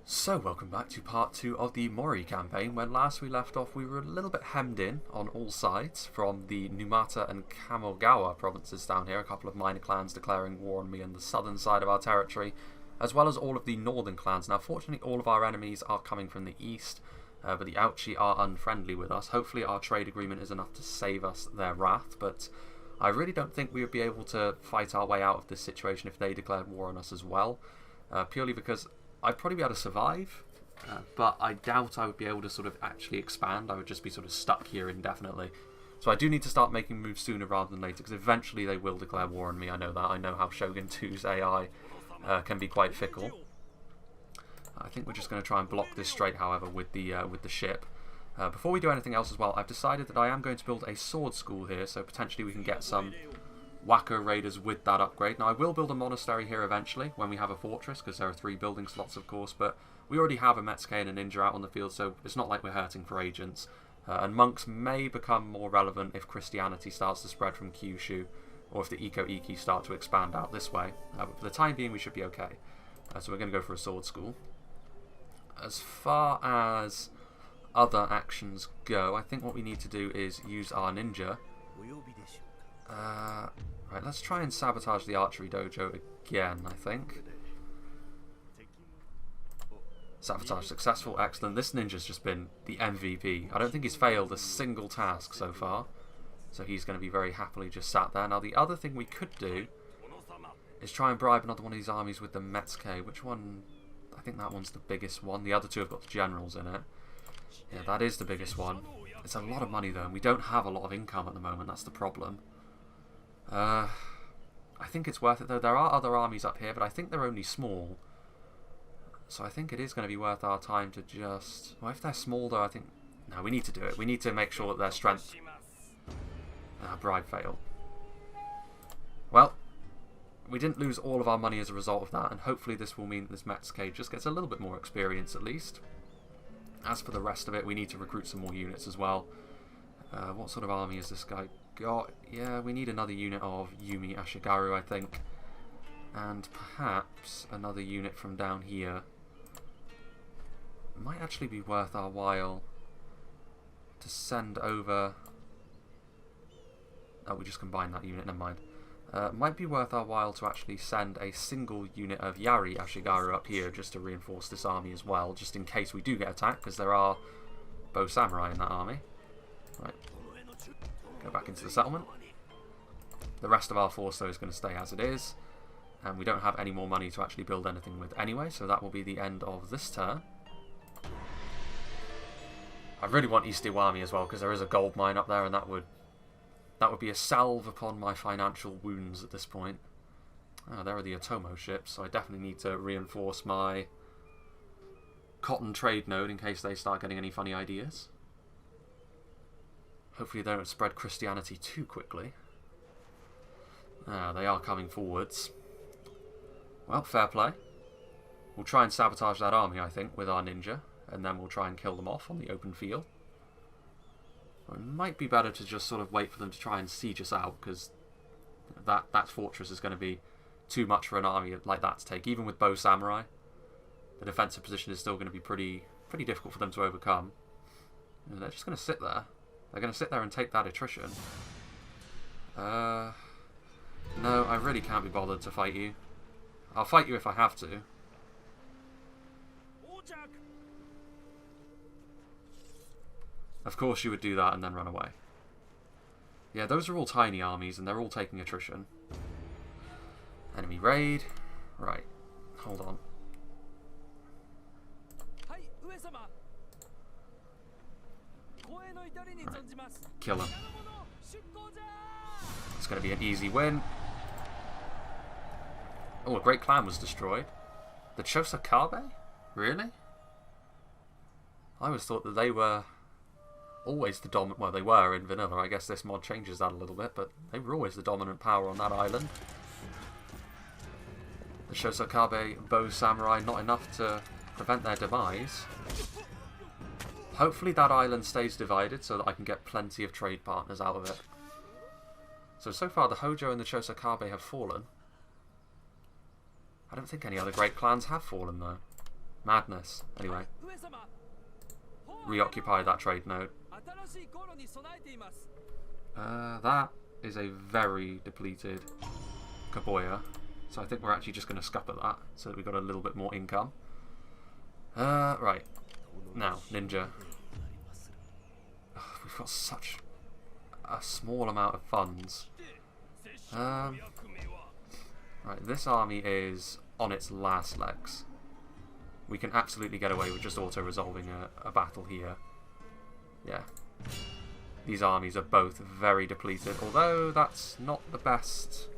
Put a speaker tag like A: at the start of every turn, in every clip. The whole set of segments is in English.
A: So, welcome back to part 2 of the Mori campaign. When last we left off, we were a little bit hemmed in on all sides from the Numata and Kamogawa provinces down here, a couple of minor clans declaring war on me on the southern side of our territory, as well as all of the northern clans. Now, fortunately, all of our enemies are coming from the east, but the Auchi are unfriendly with us. Hopefully, our trade agreement is enough to save us their wrath, but I really don't think we would be able to fight our way out of this situation if they declared war on us as well, purely because I'd probably be able to survive, but I doubt I would be able to sort of actually expand. I would just be sort of stuck here indefinitely. So I do need to start making moves sooner rather than later, because eventually they will declare war on me. I know that. I know how Shogun 2's AI can be quite fickle. I think we're just going to try and block this straight, however, with the ship. Before we do anything else as well, I've decided that I am going to build a sword school here, so potentially we can get some Wacko raiders with that upgrade. Now, I will build a monastery here eventually when we have a fortress, because there are 3 building slots, of course, but we already have a Metsuke and a ninja out on the field, so it's not like we're hurting for agents. And monks may become more relevant if Christianity starts to spread from Kyushu, or if the Iko-Iki start to expand out this way. But for the time being, we should be okay. So we're going to go for a sword school. As far as other actions go, I think what we need to do is use our ninja. Right, let's try and sabotage the archery dojo again, I think. Sabotage successful, excellent. This ninja's just been the MVP. I don't think he's failed a single task so far, so he's going to be very happily just sat there. Now, the other thing we could do is try and bribe another one of these armies with the Metsuke. Which one? I think that one's the biggest one. The other 2 have got the generals in it. Yeah, that is the biggest one. It's a lot of money, though, and we don't have a lot of income at the moment. That's the problem. I think it's worth it, though. There are other armies up here, but I think they're only small. So I think it is going to be worth our time to just... Well, if they're small, though, I think... No, we need to do it. We need to make sure that their strength... bribe failed. Well, we didn't lose all of our money as a result of that, and hopefully this will mean that this Metsuke just gets a little bit more experience, at least. As for the rest of it, we need to recruit some more units as well. What sort of army has this guy got? Yeah, we need another unit of Yumi Ashigaru, I think. And perhaps another unit from down here. Might actually be worth our while to send over... Oh, we just combined that unit, never mind. Might be worth our while to actually send a single unit of Yari Ashigaru up here just to reinforce this army as well, just in case we do get attacked, because there are bow samurai in that army. Right. Go back into the settlement. The rest of our force, though, is going to stay as it is. And we don't have any more money to actually build anything with anyway, so that will be the end of this turn. I really want East Iwami as well, because there is a gold mine up there, and that would be a salve upon my financial wounds at this point. Oh, there are the Otomo ships, so I definitely need to reinforce my cotton trade node in case they start getting any funny ideas. Hopefully they don't spread Christianity too quickly. They are coming forwards. Well, fair play. We'll try and sabotage that army, I think, with our ninja, and then we'll try and kill them off on the open field. It might be better to just sort of wait for them to try and siege us out, because that fortress is going to be too much for an army like that to take. Even with bow samurai, the defensive position is still going to be pretty difficult for them to overcome. And they're just going to sit there. They're going to sit there and take that attrition. No, I really can't be bothered to fight you. I'll fight you if I have to. Of course you would do that and then run away. Yeah, those are all tiny armies and they're all taking attrition. Enemy raid. Right. Hold on. Right. Kill him. It's going to be an easy win. Oh, a great clan was destroyed. The Chosakabe? Really? I always thought that they were always the dominant... Well, they were in vanilla. I guess this mod changes that a little bit, but they were always the dominant power on that island. The Shosakabe bow samurai, not enough to prevent their demise. Hopefully that island stays divided so that I can get plenty of trade partners out of it. So far the Hojo and the Chosakabe have fallen. I don't think any other great clans have fallen, though. Madness. Anyway. Reoccupy that trade node. That is a very depleted Kaboya. So I think we're actually just going to scupper that so that we've got a little bit more income. Right. Now, Ninja. We've got such a small amount of funds. Right, this army is on its last legs. We can absolutely get away with just auto-resolving a battle here. Yeah. These armies are both very depleted, although that's not the best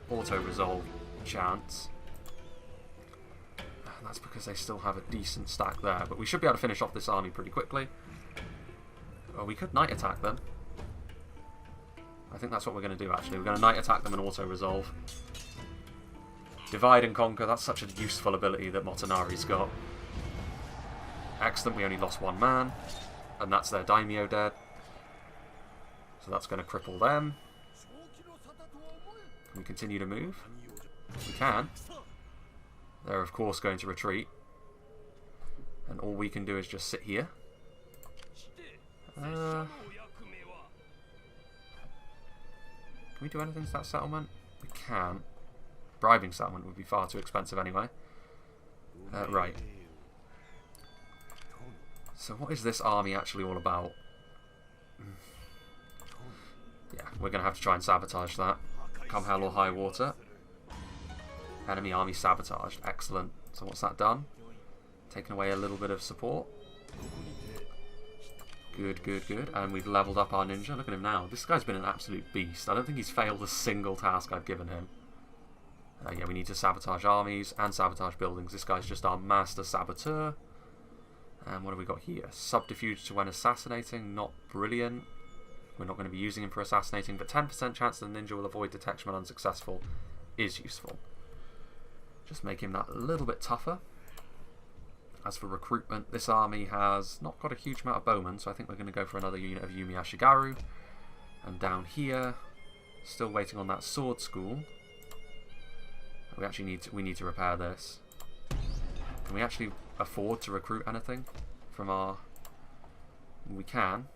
A: auto-resolve chance. And that's because they still have a decent stack there, but we should be able to finish off this army pretty quickly. Well, we could night attack them. I think that's what we're going to do, actually. We're going to night attack them and auto-resolve. Divide and conquer, that's such a useful ability that Motonari's got. Excellent, we only lost one man. And that's their daimyo dead. So that's going to cripple them. Can we continue to move? We can. They're of course going to retreat. And all we can do is just sit here. Can we do anything to that settlement? We can. Bribing settlement would be far too expensive anyway. Right. So what is this army actually all about? Yeah, we're going to have to try and sabotage that. Come hell or high water. Enemy army sabotaged. Excellent. So what's that done? Taken away a little bit of support. Good, good, good. And we've leveled up our ninja. Look at him now. This guy's been an absolute beast. I don't think he's failed a single task I've given him. Yeah, we need to sabotage armies and sabotage buildings. This guy's just our master saboteur. And what have we got here? Subterfuge to when assassinating. Not brilliant. We're not going to be using him for assassinating, but 10% chance that the ninja will avoid detection when unsuccessful is useful. Just make him that a little bit tougher. As for recruitment, this army has not got a huge amount of bowmen, so I think we're going to go for another unit of Yumi Ashigaru. And down here, still waiting on that sword school. We actually need to repair this. Can we actually afford to recruit anything from our... We can.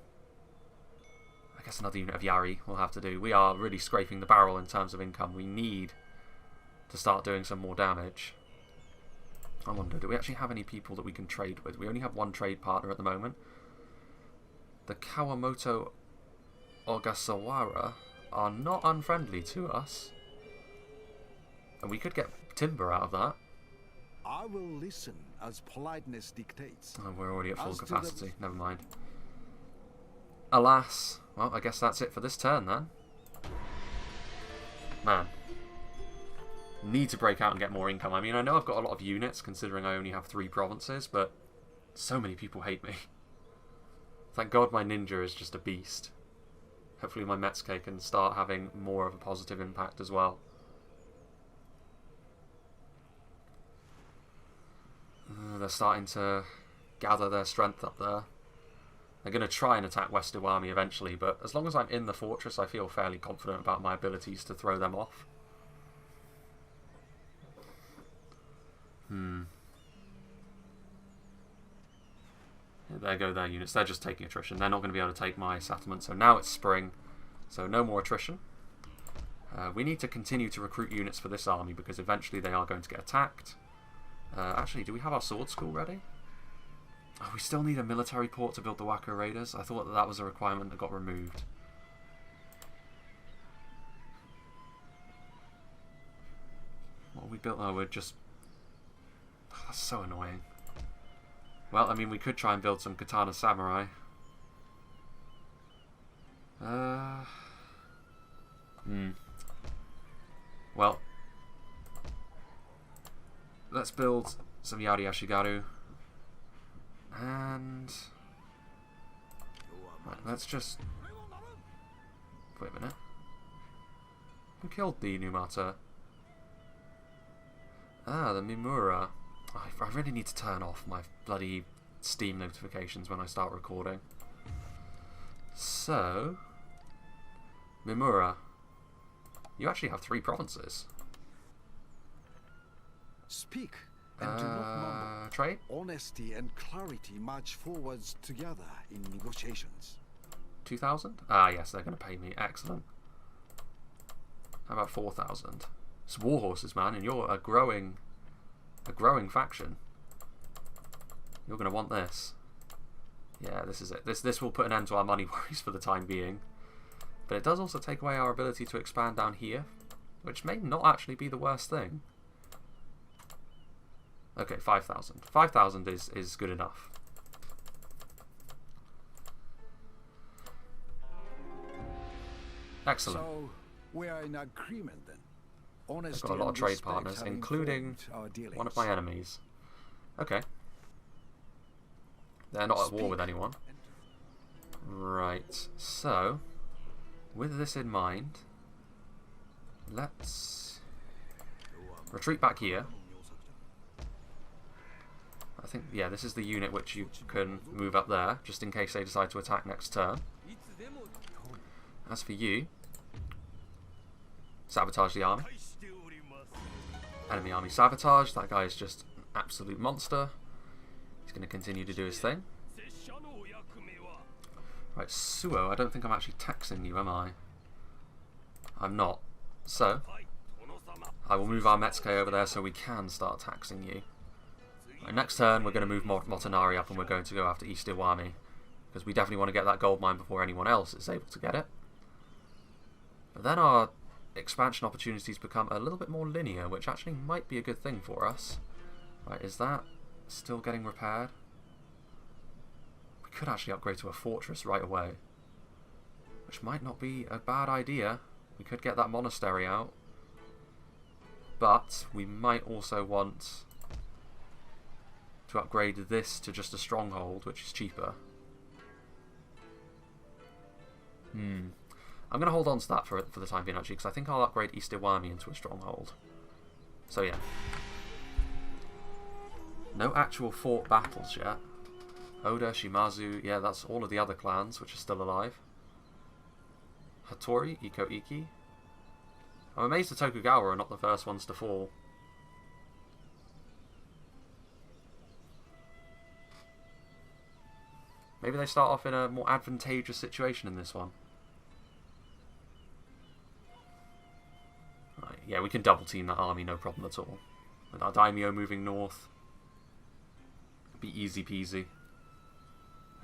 A: I guess another unit of Yari will have to do. We are really scraping the barrel in terms of income. We need to start doing some more damage. I wonder, do we actually have any people that we can trade with? We only have one trade partner at the moment. The Kawamoto Ogasawara are not unfriendly to us. And we could get timber out of that.
B: I will listen as politeness dictates.
A: Oh, we're already at full capacity. Never mind. Alas. Well, I guess that's it for this turn then. Man. Need to break out and get more income. I mean, I know I've got a lot of units, considering I only have 3 provinces, but so many people hate me. Thank God my ninja is just a beast. Hopefully my Metsuke can start having more of a positive impact as well. They're starting to gather their strength up there. They're going to try and attack West Iwami eventually, but as long as I'm in the fortress, I feel fairly confident about my abilities to throw them off. There go their units. They're just taking attrition. They're not going to be able to take my settlement. So now it's spring. So no more attrition. We need to continue to recruit units for this army because eventually they are going to get attacked. Actually, do we have our sword school ready? Oh, we still need a military port to build the Wako Raiders. I thought that was a requirement that got removed. What have we built? Oh, we're just... Oh, that's so annoying. Well, I mean, we could try and build some Katana Samurai. Well, let's build some Yari Ashigaru. And... Right, let's just... Wait a minute. Who killed the Numata? Ah, the Mimura. I really need to turn off my bloody Steam notifications when I start recording. So... Mimura. You actually have 3 provinces.
B: Speak, And do not mumble.
A: Trade?
B: Honesty and clarity march forwards together in negotiations.
A: 2,000? Ah, yes, they're going to pay me. Excellent. How about 4,000? It's war horses, man, and you're a growing faction. You're going to want this. Yeah, this is it. This will put an end to our money worries for the time being. But it does also take away our ability to expand down here, which may not actually be the worst thing. Okay, 5,000. 5,000 is good enough. Excellent.
B: So we are in agreement then.
A: I've
B: Honesty
A: got a lot of
B: and
A: trade
B: respect
A: partners,
B: have
A: including
B: informed our dealings.
A: one of my enemies. Okay. They're not at war with anyone. Right, so with this in mind, let's retreat back here. I think, yeah, this is the unit which you can move up there, just in case they decide to attack next turn. As for you, sabotage the army. Enemy army sabotage. That guy is just an absolute monster. He's going to continue to do his thing. Right, Suo, I don't think I'm actually taxing you, am I? I'm not. So, I will move our Metsuke over there so we can start taxing you. Right, next turn, we're going to move Motonari up and we're going to go after East Iwami. Because we definitely want to get that gold mine before anyone else is able to get it. But then our expansion opportunities become a little bit more linear, which actually might be a good thing for us. Right, is that still getting repaired? We could actually upgrade to a fortress right away, which might not be a bad idea. We could get that monastery out, but we might also want to upgrade this to just a stronghold, which is cheaper. I'm going to hold on to that for the time being, actually, because I think I'll upgrade East Iwami into a stronghold. So yeah. No actual fort battles yet. Oda, Shimazu, yeah, that's all of the other clans which are still alive. Hattori, Iko Iki. I'm amazed the Tokugawa are not the first ones to fall. Maybe they start off in a more advantageous situation in this one. Right, yeah, we can double team that army, no problem at all. With our daimyo moving north, it'd be easy peasy.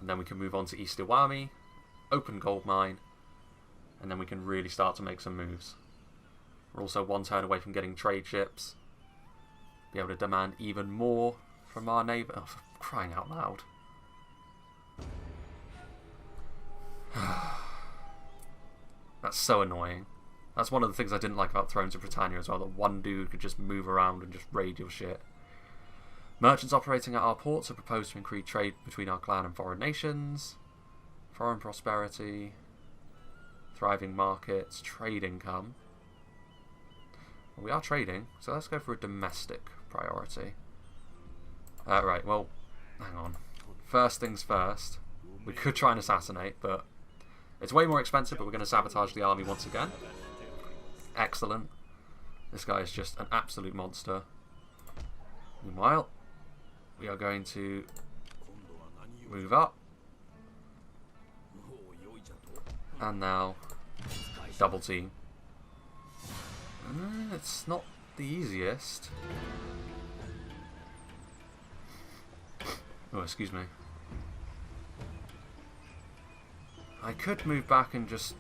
A: And then we can move on to East Iwami, open gold mine, and then we can really start to make some moves. We're also one turn away from getting trade ships. Be able to demand even more from our neighbour. Oh, for crying out loud. That's so annoying. That's one of the things I didn't like about Thrones of Britannia as well, that one dude could just move around and just raid your shit. Merchants operating at our ports have proposed to increase trade between our clan and foreign nations. Foreign prosperity. Thriving markets. Trade income. Well, we are trading, so let's go for a domestic priority. Right, well, hang on. First things first. We could try and assassinate, but it's way more expensive, but we're going to sabotage the army once again. Excellent. This guy is just an absolute monster. Meanwhile, we are going to move up. And now, double team. It's not the easiest. Oh, excuse me. I could move back and just...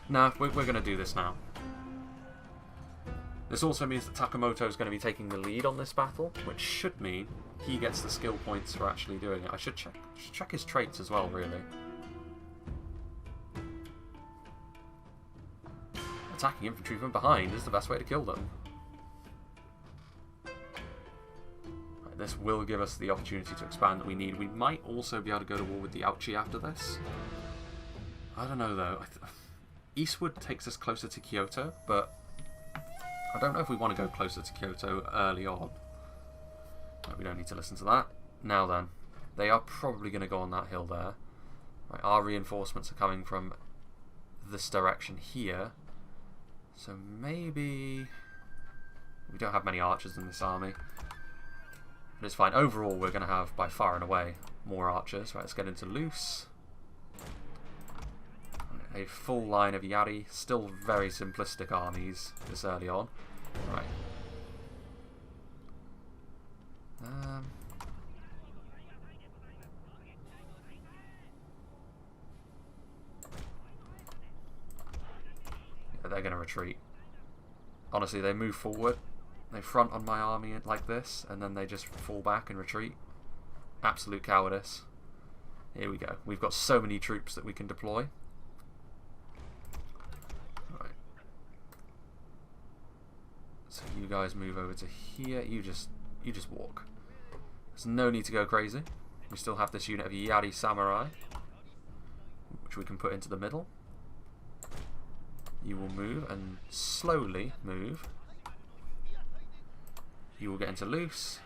A: Nah, we're going to do this now. This also means that Takamoto is going to be taking the lead on this battle, which should mean he gets the skill points for actually doing it. I should check his traits as well, really. Attacking infantry from behind is the best way to kill them. Right, this will give us the opportunity to expand that we need. We might also be able to go to war with the Auchi after this. I don't know, though. Eastwood takes us closer to Kyoto, but I don't know if we want to go closer to Kyoto early on. No, we don't need to listen to that. Now then, they are probably going to go on that hill there. Right, our reinforcements are coming from this direction here. So maybe We don't have many archers in this army. But it's fine. Overall, we're going to have, by far and away, more archers. Right, let's get into loose. A full line of Yari. Still very simplistic armies this early on. Right. Yeah, they're going to retreat. Honestly, they move forward. They front on my army like this, and then they just fall back and retreat. Absolute cowardice. Here we go. We've got so many troops that we can deploy. Right. So you guys move over to here. You just walk. There's no need to go crazy. We still have this unit of Yari Samurai, which we can put into the middle. You will move and slowly move. You will get into loose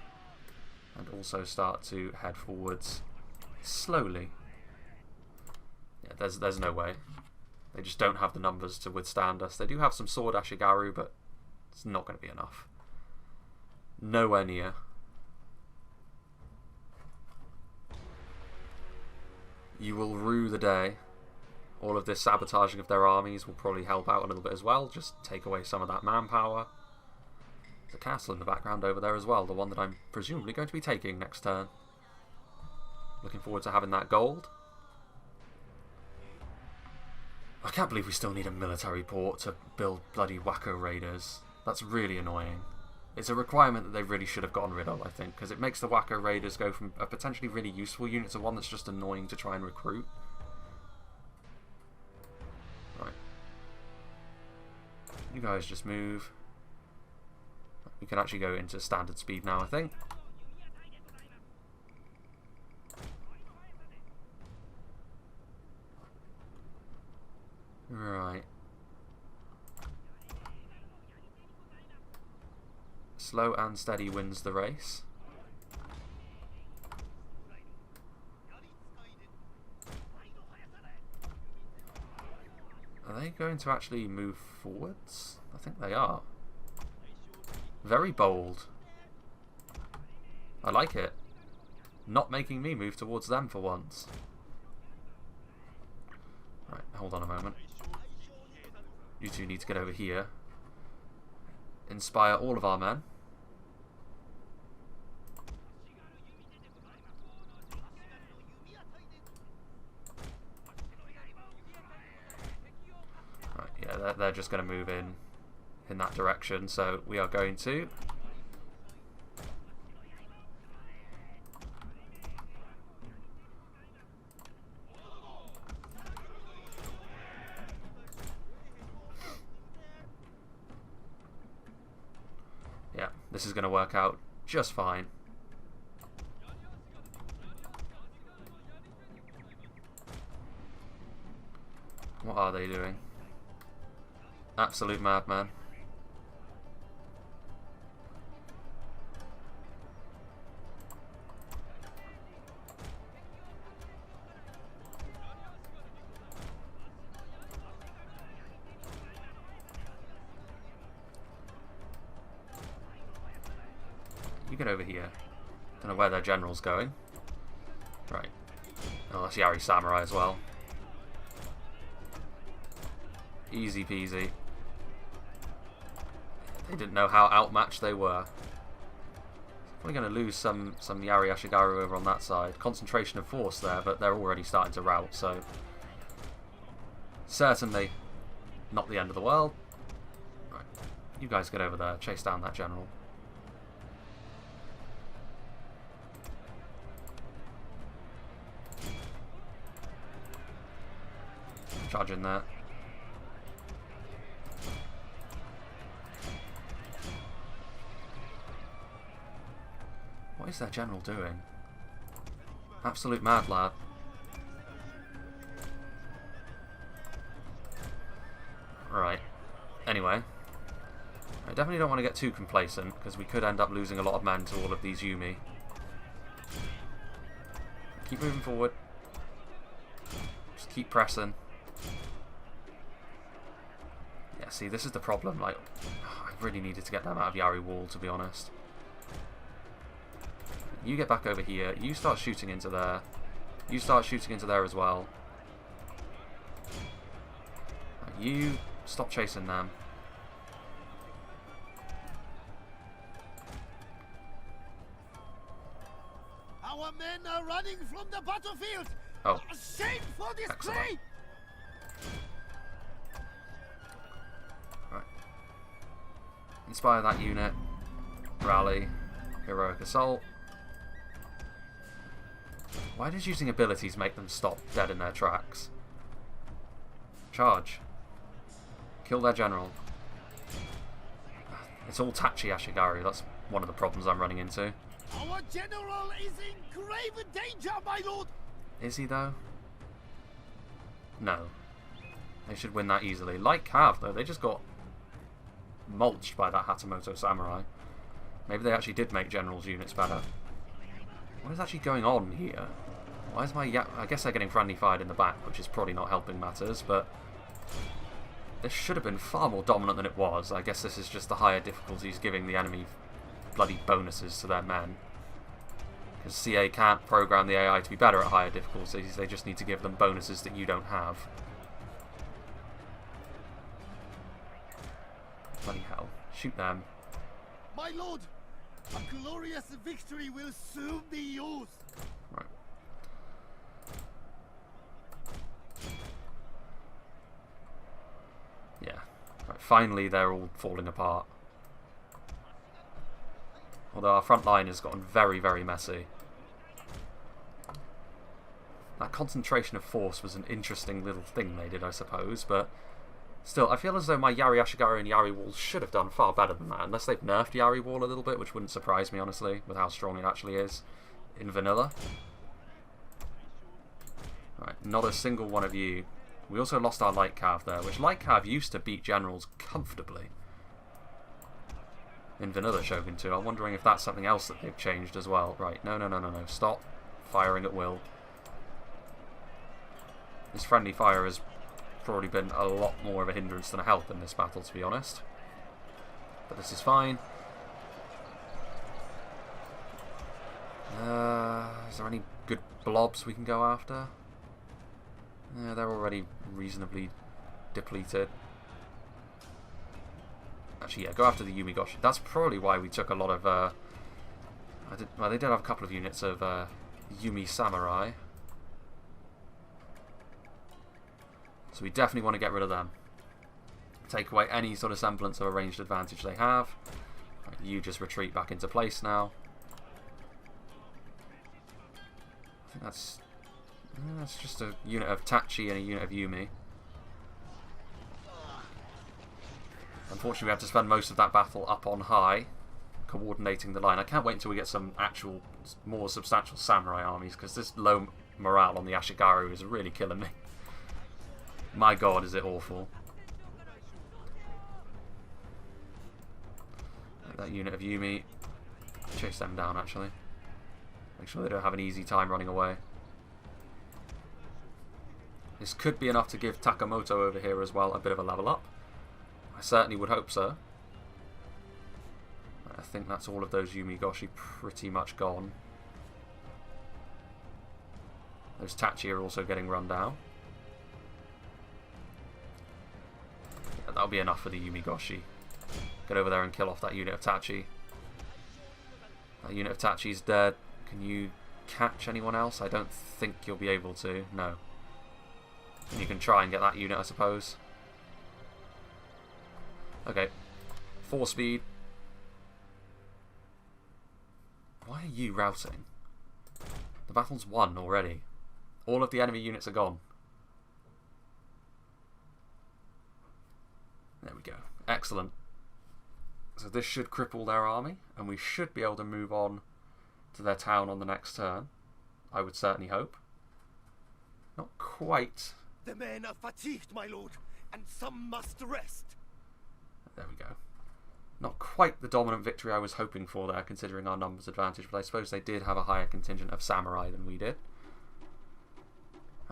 A: and also start to head forwards slowly. Yeah, there's no way. They just don't have the numbers to withstand us. They do have some sword Ashigaru, but it's not going to be enough. Nowhere near. You will rue the day. All of this sabotaging of their armies will probably help out a little bit as well. Just take away some of that manpower. There's a castle in the background over there as well. The one that I'm presumably going to be taking next turn. Looking forward to having that gold. I can't believe we still need a military port to build bloody Wacko Raiders. That's really annoying. It's a requirement that they really should have gotten rid of, I think, because it makes the Wacko Raiders go from a potentially really useful unit to one that's just annoying to try and recruit. Right. You guys just move. We can actually go into standard speed now, I think. Right. Slow and steady wins the race. Are they going to actually move forwards? I think they are. Very bold. I like it. Not making me move towards them for once. Right, hold on a moment. You two need to get over here. Inspire all of our men. Right, yeah, they're just going to move in that direction, so we are going to yeah, this is going to work out just fine. What are they doing? Absolute madman. You get over here. Don't know where their general's going. Right. Oh, that's Yari Samurai as well. Easy peasy. They didn't know how outmatched they were. We're going to lose some Yari Ashigaru over on that side. Concentration of force there, but they're already starting to rout, so certainly not the end of the world. Right. You guys get over there. Chase down that general. Charge in there. What is that general doing? Absolute mad lad. Right. Anyway. I definitely don't want to get too complacent, because we could end up losing a lot of men to all of these Yumi. Keep moving forward. Just keep pressing. Yeah, see, this is the problem. Like, I really needed to get them out of Yari Wall, to be honest. You get back over here. You start shooting into there. You start shooting into there as well. You stop chasing them.
B: Our men are running from the battlefield.
A: Oh.
B: Shame for display.
A: Right. Inspire that unit. Rally. Heroic Assault. Why does using abilities make them stop dead in their tracks? Charge. Kill their general. It's all Tachi Ashigari. That's one of the problems I'm running into.
B: Our general is in grave danger, my lord.
A: Is he, though? No. They should win that easily. Like Cav, though, they just got mulched by that Hatamoto Samurai. Maybe they actually did make generals' units better. What is actually going on here? Why is my... I guess they're getting friendly fired in the back, which is probably not helping matters, but... This should have been far more dominant than it was. I guess this is just the higher difficulties giving the enemy bloody bonuses to their men. Because CA can't program the AI to be better at higher difficulties, they just need to give them bonuses that you don't have. Bloody hell. Shoot them.
B: My lord, a glorious victory will soon be yours.
A: Right. Yeah. Right, finally they're all falling apart. Although our front line has gotten very, very messy. That concentration of force was an interesting little thing they did, I suppose, but still, I feel as though my Yari Ashigari and Yari Wall should have done far better than that, unless they've nerfed Yari Wall a little bit, which wouldn't surprise me, honestly, with how strong it actually is in vanilla. Right, not a single one of you. We also lost our Light Cav there, which Light Cav used to beat generals comfortably in vanilla Shogun 2. I'm wondering if that's something else that they've changed as well. Right, no. Stop firing at will. This friendly fire has probably been a lot more of a hindrance than a help in this battle, to be honest. But this is fine. Is there any good blobs we can go after? Yeah, they're already reasonably depleted. Actually, yeah, go after the Yumigoshi. That's probably why we took a lot of... well, they did have a couple of units of Yumi Samurai. So we definitely want to get rid of them. Take away any sort of semblance of a ranged advantage they have. Right, you just retreat back into place now. I think that's just a unit of Tachi and a unit of Yumi. Unfortunately, we have to spend most of that battle up on high, coordinating the line. I can't wait until we get some actual, more substantial samurai armies, because this low morale on the Ashigaru is really killing me. My god, is it awful. That unit of Yumi, chase them down actually. Make sure they don't have an easy time running away. This could be enough to give Takamoto over here as well a bit of a level up. I certainly would hope so. I think that's all of those Yumigoshi pretty much gone. Those Tachi are also getting run down. Yeah, that'll be enough for the Yumigoshi. Get over there and kill off that unit of Tachi. That unit of Tachi's dead. Can you catch anyone else? I don't think you'll be able to. No. You can try and get that unit, I suppose. Okay. 4 speed. Why are you routing? The battle's won already. All of the enemy units are gone. There we go. Excellent. So this should cripple their army, and we should be able to move on to their town on the next turn. I would certainly hope. Not quite.
B: The men are fatigued, my lord, and some must rest.
A: There we go. Not quite the dominant victory I was hoping for there, considering our numbers advantage, but I suppose they did have a higher contingent of samurai than we did.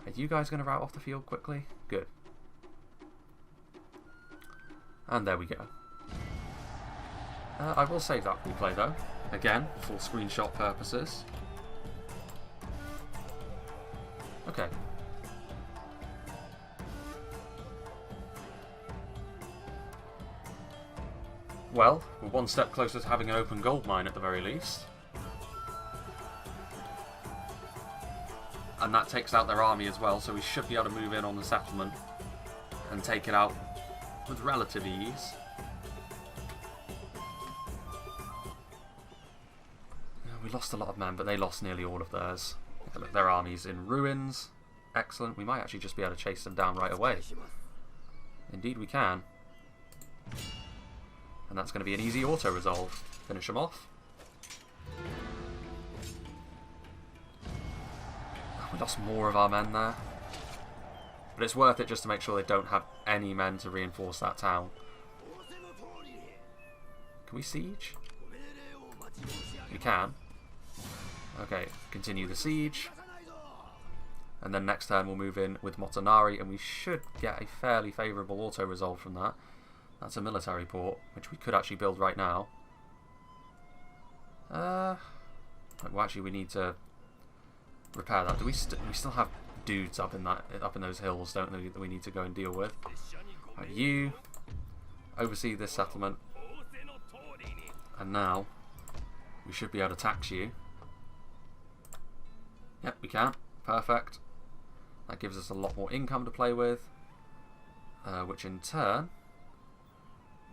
A: Are you guys going to rout off the field quickly? Good. And there we go. I will save that replay though. Again, for screenshot purposes. Okay. Well, we're one step closer to having an open gold mine at the very least. And that takes out their army as well, so we should be able to move in on the settlement and take it out with relative ease. We lost a lot of men, but they lost nearly all of theirs. Look, their army's in ruins. Excellent. We might actually just be able to chase them down right away. Indeed we can. And that's going to be an easy auto-resolve. Finish them off. We lost more of our men there. But it's worth it just to make sure they don't have any men to reinforce that town. Can we siege? We can. Okay, continue the siege. And then next turn we'll move in with Motonari, and we should get a fairly favourable auto-resolve from that. That's a military port, which we could actually build right now. Well, actually, we need to repair that. Do we still have dudes up in those hills, don't we, that we need to go and deal with? Right, you oversee this settlement, and now we should be able to tax you. Yep, we can. Perfect. That gives us a lot more income to play with, which in turn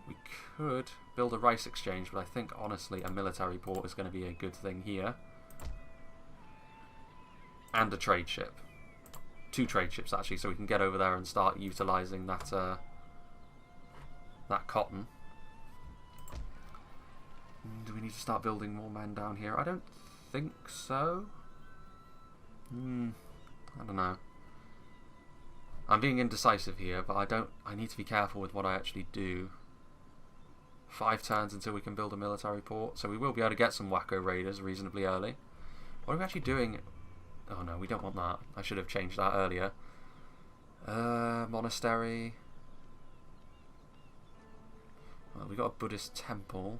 A: we could build a rice exchange, but I think honestly a military port is going to be a good thing here. And a trade ship. 2 trade ships actually, so we can get over there and start utilising that that cotton. Do we need to start building more men down here? I don't think so. I don't know. I'm being indecisive here, but I need to be careful with what I actually do. 5 turns until we can build a military port, so we will be able to get some Wacko raiders reasonably early. What are we actually doing? Oh no, we don't want that. I should have changed that earlier. Monastery. Well, we got a Buddhist temple.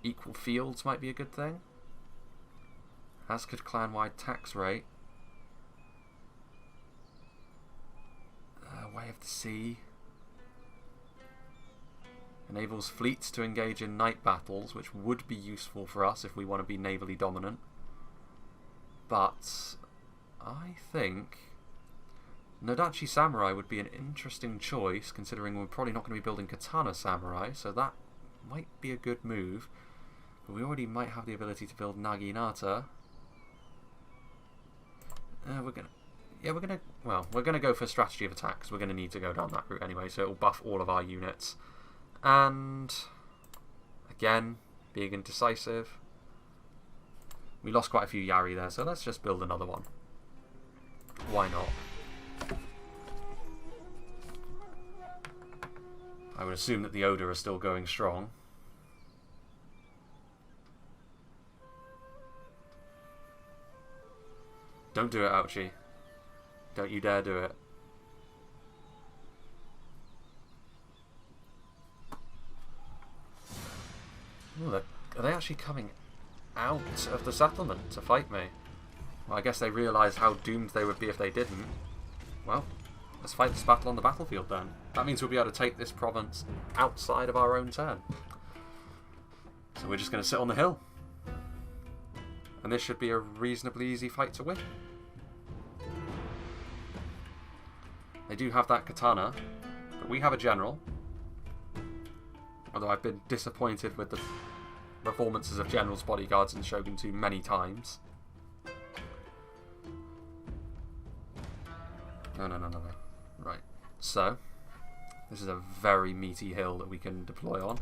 A: Equal fields might be a good thing. As could clan-wide tax rate. Way of the Sea. Enables fleets to engage in night battles, which would be useful for us if we want to be navally dominant. But I think Nodachi Samurai would be an interesting choice, considering we're probably not going to be building Katana Samurai, so that might be a good move. But we already might have the ability to build Naginata. We're gonna go for strategy of attack, because we're gonna need to go down that route anyway, so it'll buff all of our units. And again, being indecisive. We lost quite a few Yari there, so let's just build another one. Why not? I would assume that the Oda are still going strong. Don't do it, Ouchie. Don't you dare do it. Ooh, are they actually coming out of the settlement to fight me? Well, I guess they realised how doomed they would be if they didn't. Well, let's fight this battle on the battlefield then. That means we'll be able to take this province outside of our own turn. So we're just going to sit on the hill. And this should be a reasonably easy fight to win. They do have that katana, but we have a general. Although I've been disappointed with the performances of generals' bodyguards in Shogun 2 many times. No. Right, so this is a very meaty hill that we can deploy on.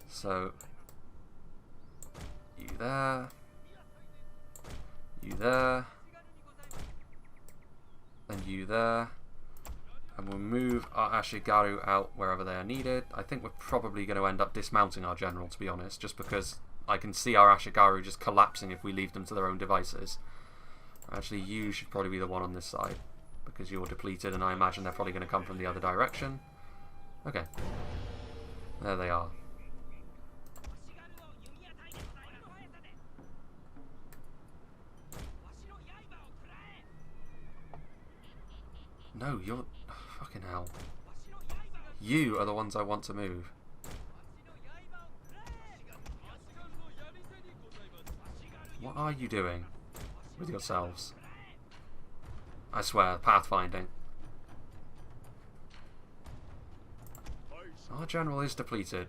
A: So you there, and you there. And we'll move our Ashigaru out wherever they are needed. I think we're probably going to end up dismounting our general, to be honest, just because I can see our Ashigaru just collapsing if we leave them to their own devices. Actually, you should probably be the one on this side, because you're depleted, and I imagine they're probably going to come from the other direction. Okay. There they are. No, you're... Fucking hell. You are the ones I want to move. What are you doing with yourselves? I swear, pathfinding. Our general is depleted.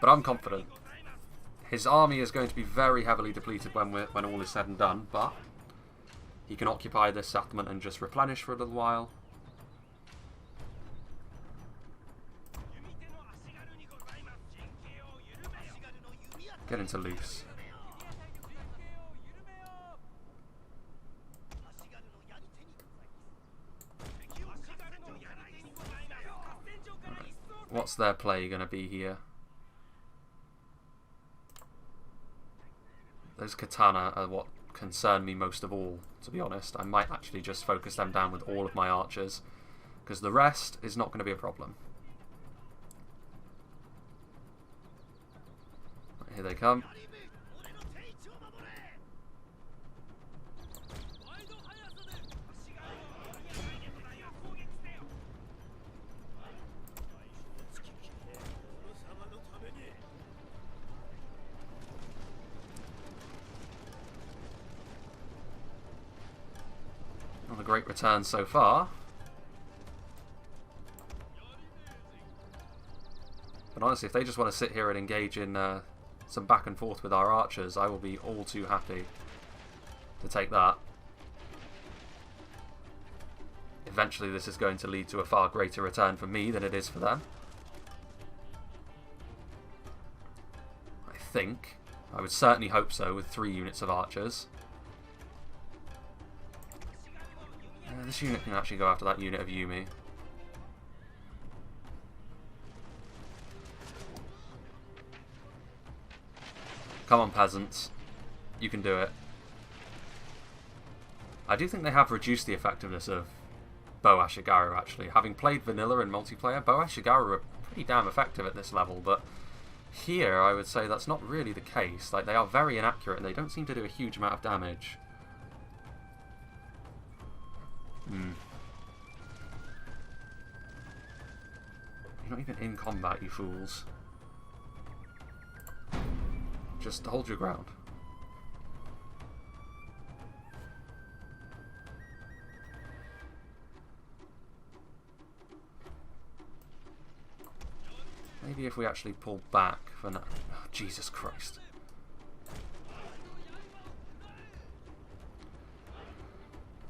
A: But I'm confident. His army is going to be very heavily depleted when all is said and done, but he can occupy this settlement and just replenish for a little while. Get into loose. What's their play going to be here? Those katana are what concern me most of all, to be honest. I might actually just focus them down with all of my archers, because the rest is not going to be a problem. Right, here they come. Not a great return so far. But honestly, if they just want to sit here and engage in some back and forth with our archers, I will be all too happy to take that. Eventually this is going to lead to a far greater return for me than it is for them. I think. I would certainly hope so with 3 units of archers. This unit can actually go after that unit of Yumi. Come on, peasants. You can do it. I do think they have reduced the effectiveness of Bow Ashigaru, actually. Having played vanilla and multiplayer, Bow Ashigaru are pretty damn effective at this level, but here I would say that's not really the case. Like, they are very inaccurate and they don't seem to do a huge amount of damage. You're not even in combat, you fools. Just hold your ground. Maybe if we actually pull back for now. Oh, Jesus Christ.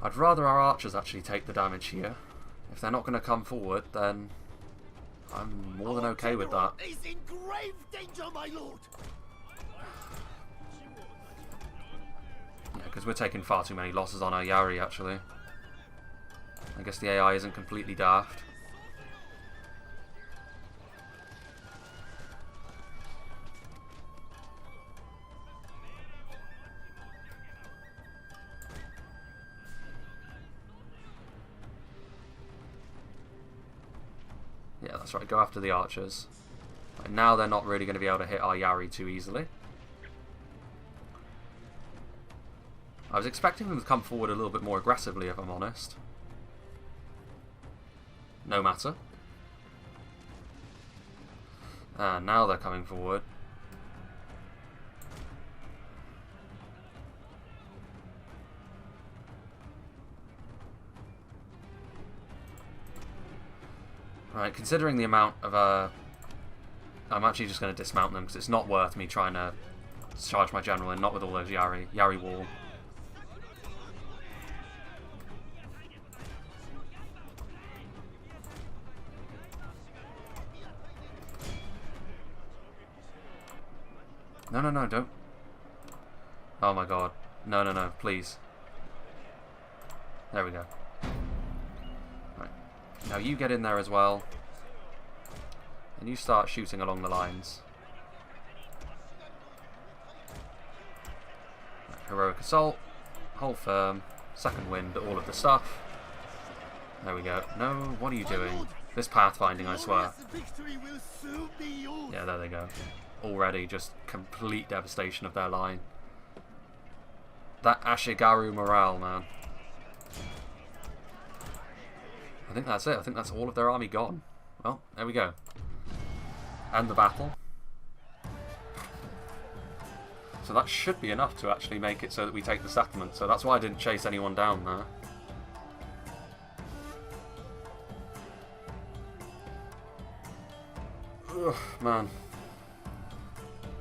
A: I'd rather our archers actually take the damage here. If they're not going to come forward, then I'm more than okay with that.
B: Is in grave danger, my lord.
A: Yeah, because we're taking far too many losses on our Yari, actually. I guess the AI isn't completely daft. Yeah, that's right, go after the archers. Right, now they're not really going to be able to hit our Yari too easily. I was expecting them to come forward a little bit more aggressively, if I'm honest. No matter. And now they're coming forward. Right, considering the amount of I'm actually just going to dismount them because it's not worth me trying to charge my general in, not with all those Yari wall. No, no, no, don't. Oh my god. No, no, no, please. There we go. Right. Now you get in there as well. And you start shooting along the lines. Right, heroic assault. Hold firm. Second wind, all of the stuff. There we go. No, what are you doing? This pathfinding, I swear. Yeah, there they go. Already just complete devastation of their line. That Ashigaru morale, man. I think that's it. I think that's all of their army gone. Well, there we go. End the battle. So that should be enough to actually make it so that we take the settlement. So that's why I didn't chase anyone down there. Ugh, man.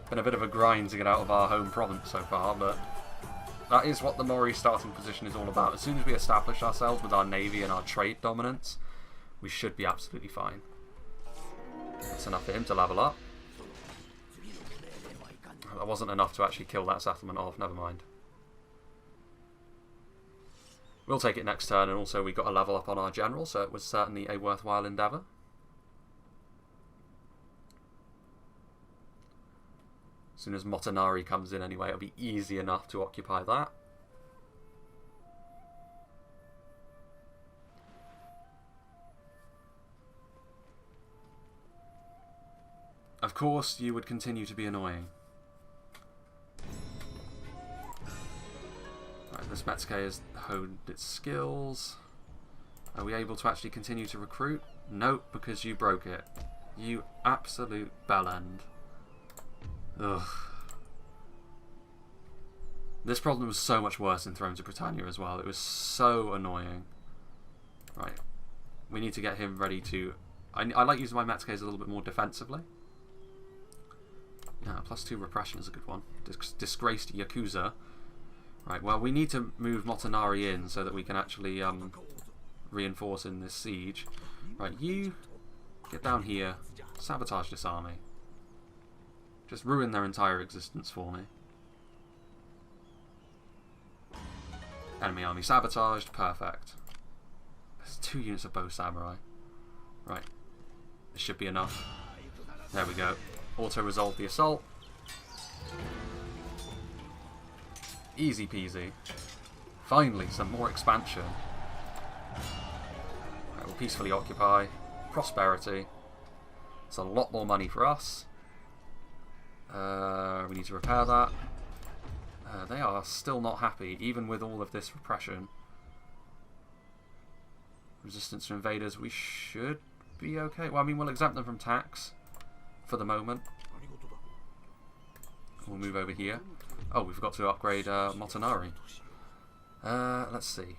A: Been a bit of a grind to get out of our home province so far, but that is what the Mori starting position is all about. As soon as we establish ourselves with our navy and our trade dominance, we should be absolutely fine. That's enough for him to level up. That wasn't enough to actually kill that settlement off, never mind. We'll take it next turn, and also we got a level up on our general, so it was certainly a worthwhile endeavour. As soon as Motonari comes in anyway, it'll be easy enough to occupy that. Of course, you would continue to be annoying. Right, this Metsuke has honed its skills. Are we able to actually continue to recruit? Nope, because you broke it. You absolute bellend. Ugh. This problem was so much worse in Thrones of Britannia as well. It was so annoying. Right. We need to get him ready to... I like using my Metsuke a little bit more defensively. Yeah, +2 repression is a good one. Disgraced Yakuza. Right, well, we need to move Motonari in so that we can actually reinforce in this siege. Right, you get down here. Sabotage this army. Just ruin their entire existence for me. Enemy army sabotaged. Perfect. There's 2 units of bow samurai. Right. This should be enough. There we go. Auto-resolve the assault. Easy peasy. Finally, some more expansion. Right, we'll peacefully occupy. Prosperity. It's a lot more money for us. We need to repair that. They are still not happy, even with all of this repression. Resistance to invaders, we should be okay. Well, I mean, we'll exempt them from tax for the moment. We'll move over here. Oh, we forgot to upgrade Motonari. Let's see.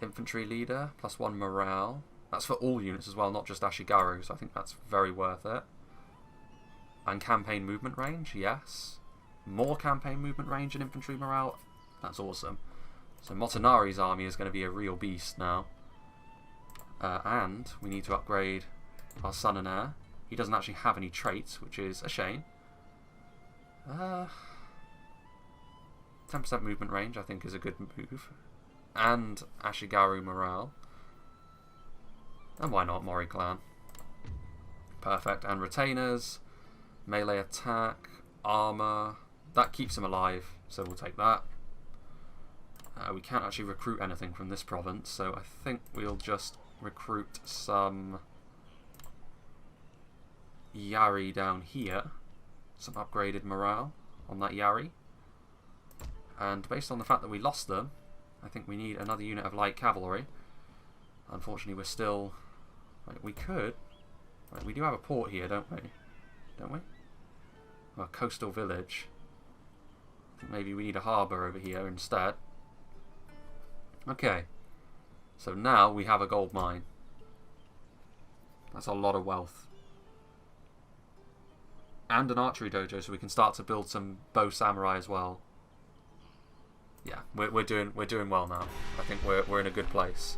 A: Infantry leader, +1 morale. That's for all units as well, not just Ashigaru, so I think that's very worth it. And campaign movement range, yes. More campaign movement range and infantry morale, that's awesome. So Motonari's army is going to be a real beast now. And we need to upgrade our son and heir. He doesn't actually have any traits, which is a shame. 10% movement range, I think, is a good move. And Ashigaru morale. And why not Mori clan? Perfect. And retainers, melee attack, armor. That keeps him alive, so we'll take that. We can't actually recruit anything from this province, so I think we'll just recruit some Yari down here. Some upgraded morale on that Yari. And based on the fact that we lost them, I think we need another unit of light cavalry. Unfortunately, we're still... Right, we could... Right, we do have a port here, don't we? Don't we? Well, a coastal village. I think maybe we need a harbour over here instead. Okay. So now we have a gold mine. That's a lot of wealth. And an archery dojo, so we can start to build some bow samurai as well. Yeah, we're doing well now. I think we're in a good place.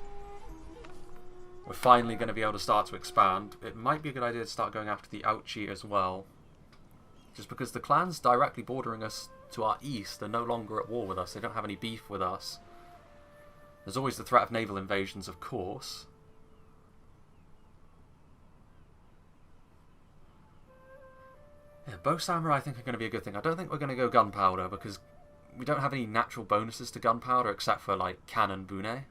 A: We're finally going to be able to start to expand. It might be a good idea to start going after the Ouchi as well. Just because the clans directly bordering us to our east are no longer at war with us. They don't have any beef with us. There's always the threat of naval invasions, of course. Yeah, bow samurai I think are going to be a good thing. I don't think we're going to go gunpowder because we don't have any natural bonuses to gunpowder except for like cannon bune.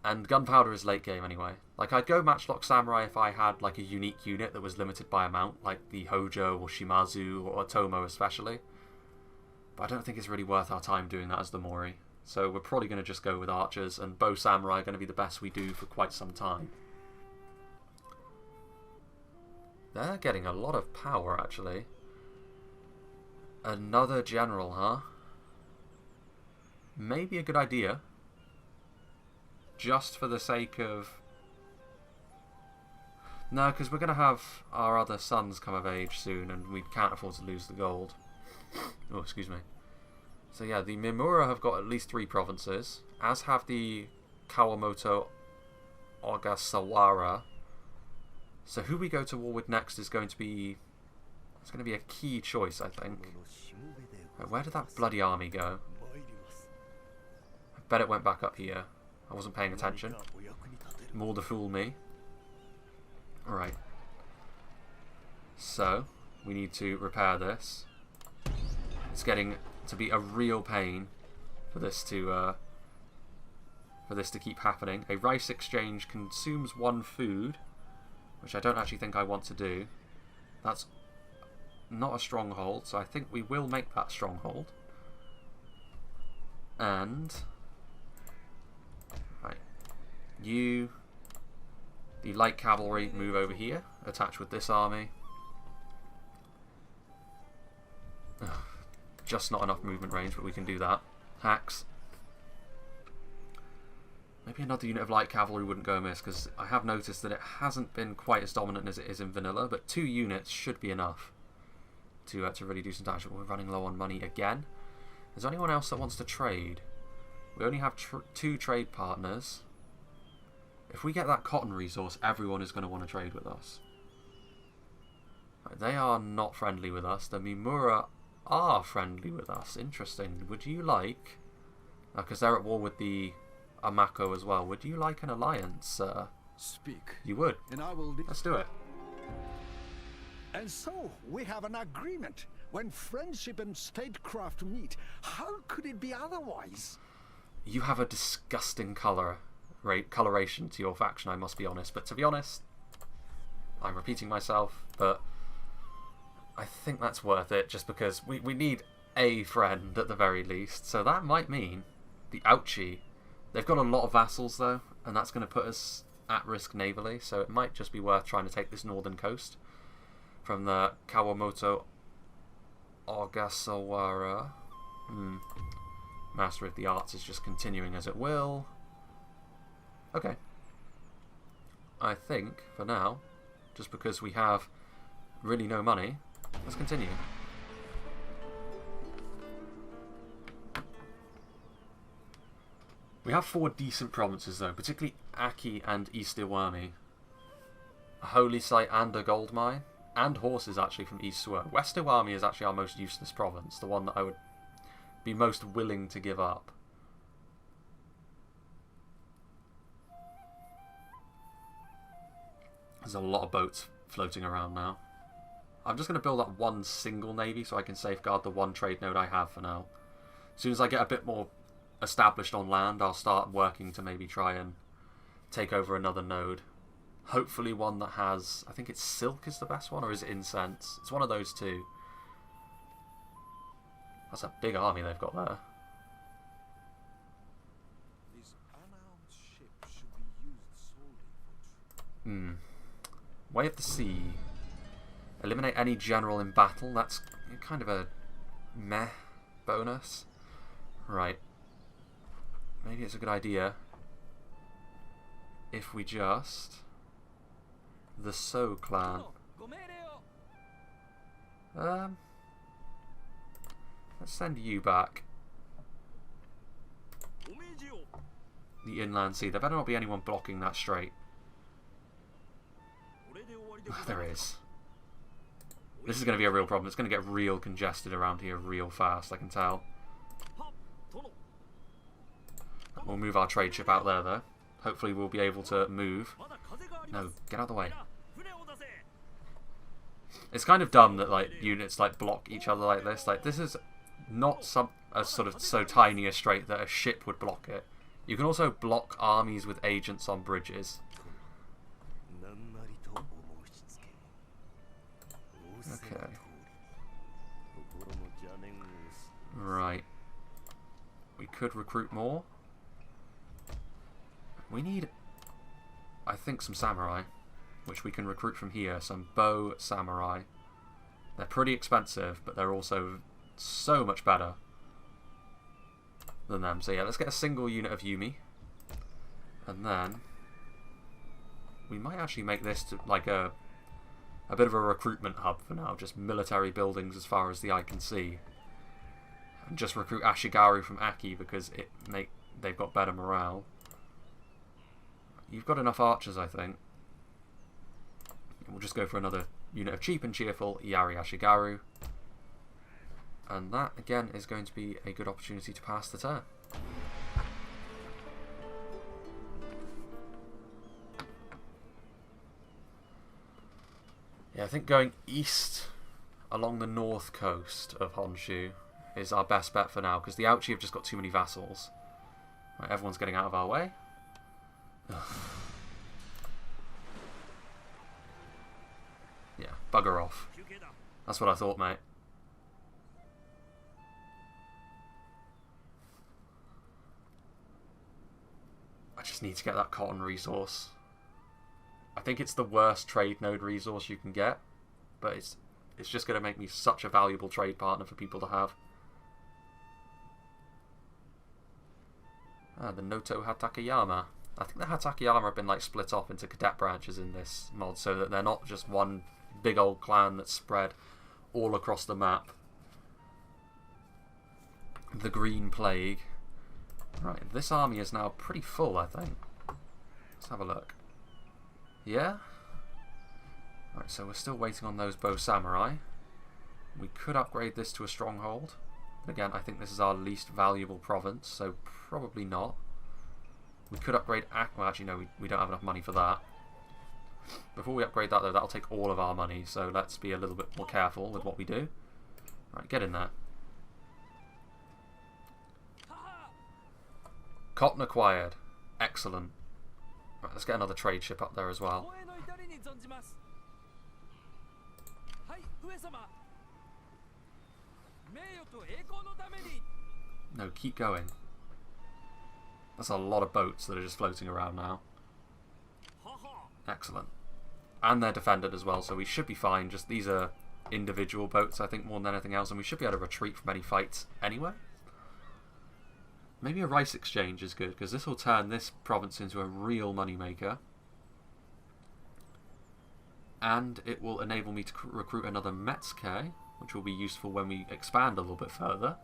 A: And gunpowder is late game anyway. Like, I'd go matchlock samurai if I had like a unique unit that was limited by amount, like the Hojo or Shimazu or Otomo especially. But I don't think it's really worth our time doing that as the Mori. So we're probably going to just go with archers, and bow samurai are going to be the best we do for quite some time. They're getting a lot of power, actually. Another general, huh? Maybe a good idea. Just for the sake of... No, because we're going to have our other sons come of age soon, and we can't afford to lose the gold. Oh, excuse me. So yeah, the Mimura have got at least 3 provinces, as have the Kawamoto Ogasawara. So who we go to war with next is going to be... It's going to be a key choice, I think. Right, where did that bloody army go? I bet it went back up here. I wasn't paying attention. More to fool me. Alright. So, we need to repair this. It's getting to be a real pain for this to keep happening. A rice exchange consumes 1 food, which I don't actually think I want to do. That's not a stronghold, so I think we will make that stronghold. And right, you, the light cavalry, move over here, attach with this army. Just not enough movement range, but we can do that. Hacks. Maybe another unit of light cavalry wouldn't go amiss, because I have noticed that it hasn't been quite as dominant as it is in vanilla, but 2 units should be enough to really do some damage. But we're running low on money again. Is there anyone else that wants to trade? We only have 2 trade partners. If we get that cotton resource, everyone is going to want to trade with us. Right, they are not friendly with us. The Mimura are friendly with us. Interesting. Would you like... Because they're at war with the Amako as well. Would you like an alliance?
B: Speak.
A: You would.
B: And I will...
A: Let's do it.
B: And so, we have an agreement. When friendship and statecraft meet, how could it be otherwise?
A: You have a disgusting coloration to your faction, I must be honest. But to be honest, I'm repeating myself, but I think that's worth it, just because we need a friend at the very least. So that might mean the Ouchi. They've got a lot of vassals, though, and that's going to put us at risk navally, so it might just be worth trying to take this northern coast from the Kawamoto Ogasawara. Master of the Arts is just continuing as it will. Okay. I think, for now, just because we have really no money, let's continue. We have 4 decent provinces, though, particularly Aki and East Iwami. A holy site and a gold mine. And horses, actually, from East Suwa. West Iwami is actually our most useless province, the one that I would be most willing to give up. There's a lot of boats floating around now. I'm just going to build up 1 single navy so I can safeguard the 1 trade node I have for now. As soon as I get a bit more established on land, I'll start working to maybe try and take over another node. Hopefully one that has... I think it's silk is the best one, or is it incense? It's one of those 2. That's a big army they've got there.
B: This unarmed ship should be used solely for
A: Way of the Sea. Eliminate any general in battle. That's kind of a meh bonus. Right. Maybe it's a good idea if we just... The So clan. Let's send you back. The inland sea. There better not be anyone blocking that strait. There is. This is going to be a real problem. It's going to get real congested around here real fast, I can tell. We'll move our trade ship out there, though. Hopefully we'll be able to move. No, get out of the way. It's kind of dumb that like units like block each other like this. Like this is not a sort of so tiny a strait that a ship would block it. You can also block armies with agents on bridges. Okay. Right. We We could recruit more. We need, I think, some samurai, which we can recruit from here. Some bow samurai. They're pretty expensive, but they're also so much better than them. So yeah, let's get a single unit of Yumi. And then we might actually make this to like a bit of a recruitment hub for now. Just military buildings as far as the eye can see. And just recruit Ashigaru from Aki because they've got better morale. You've got enough archers, I think. We'll just go for another unit of cheap and cheerful Iari Ashigaru. And that, again, is going to be a good opportunity to pass the turn. Yeah, I think going east along the north coast of Honshu is our best bet for now, because the Ouchi have just got too many vassals. Right, everyone's getting out of our way. Yeah, bugger off. That's what I thought, mate. I just need to get that cotton resource. I think it's the worst trade node resource you can get, but it's just going to make me such a valuable trade partner for people to have. Ah, the Noto Hatakayama. I think the Hatakayama have been like split off into cadet branches in this mod, so that they're not just one big old clan that's spread all across the map. The Green Plague. Right, this army is now pretty full, I think. Let's have a look. Yeah? Right, so we're still waiting on those bow samurai. We could upgrade this to a stronghold. But again, I think this is our least valuable province, so probably not. We could upgrade... Well, actually, no, we don't have enough money for that. Before we upgrade that, though, that'll take all of our money, so let's be a little bit more careful with what we do. Right, get in there. Cotton acquired. Excellent. Right, let's get another trade ship up there as well. No, keep going. That's a lot of boats that are just floating around now. Excellent. And they're defended as well, so we should be fine. Just these are individual boats, I think, more than anything else, and we should be able to retreat from any fights anyway. Maybe a rice exchange is good, because this will turn this province into a real moneymaker. And it will enable me to recruit another Metsuke, which will be useful when we expand a little bit further.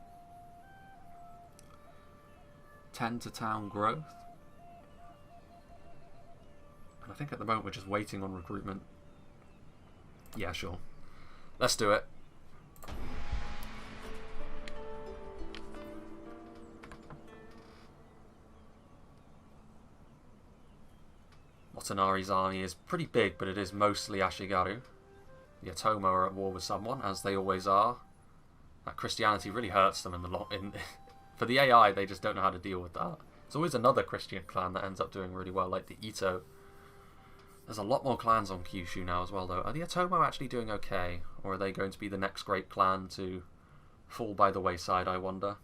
A: 10 to town growth. And I think at the moment we're just waiting on recruitment. Yeah, sure. Let's do it. Motonari's army is pretty big, but it is mostly Ashigaru. The Otomo are at war with someone, as they always are. That Christianity really hurts them in the for the AI, they just don't know how to deal with that. There's always another Christian clan that ends up doing really well, like the Ito. There's a lot more clans on Kyushu now as well, though. Are the Otomo actually doing okay? Or are they going to be the next great clan to fall by the wayside, I wonder?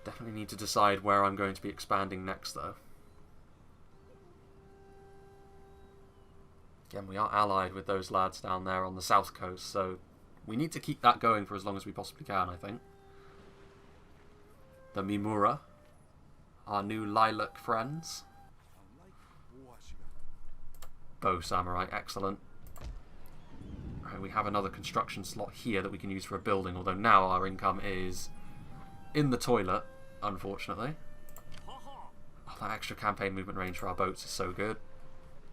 A: Definitely need to decide where I'm going to be expanding next, though. Again, we are allied with those lads down there on the south coast, so we need to keep that going for as long as we possibly can, I think. The Mimura, our new lilac friends. Bow samurai, excellent. Right, we have another construction slot here that we can use for a building, although now our income is in the toilet, unfortunately. Oh, that extra campaign movement range for our boats is so good.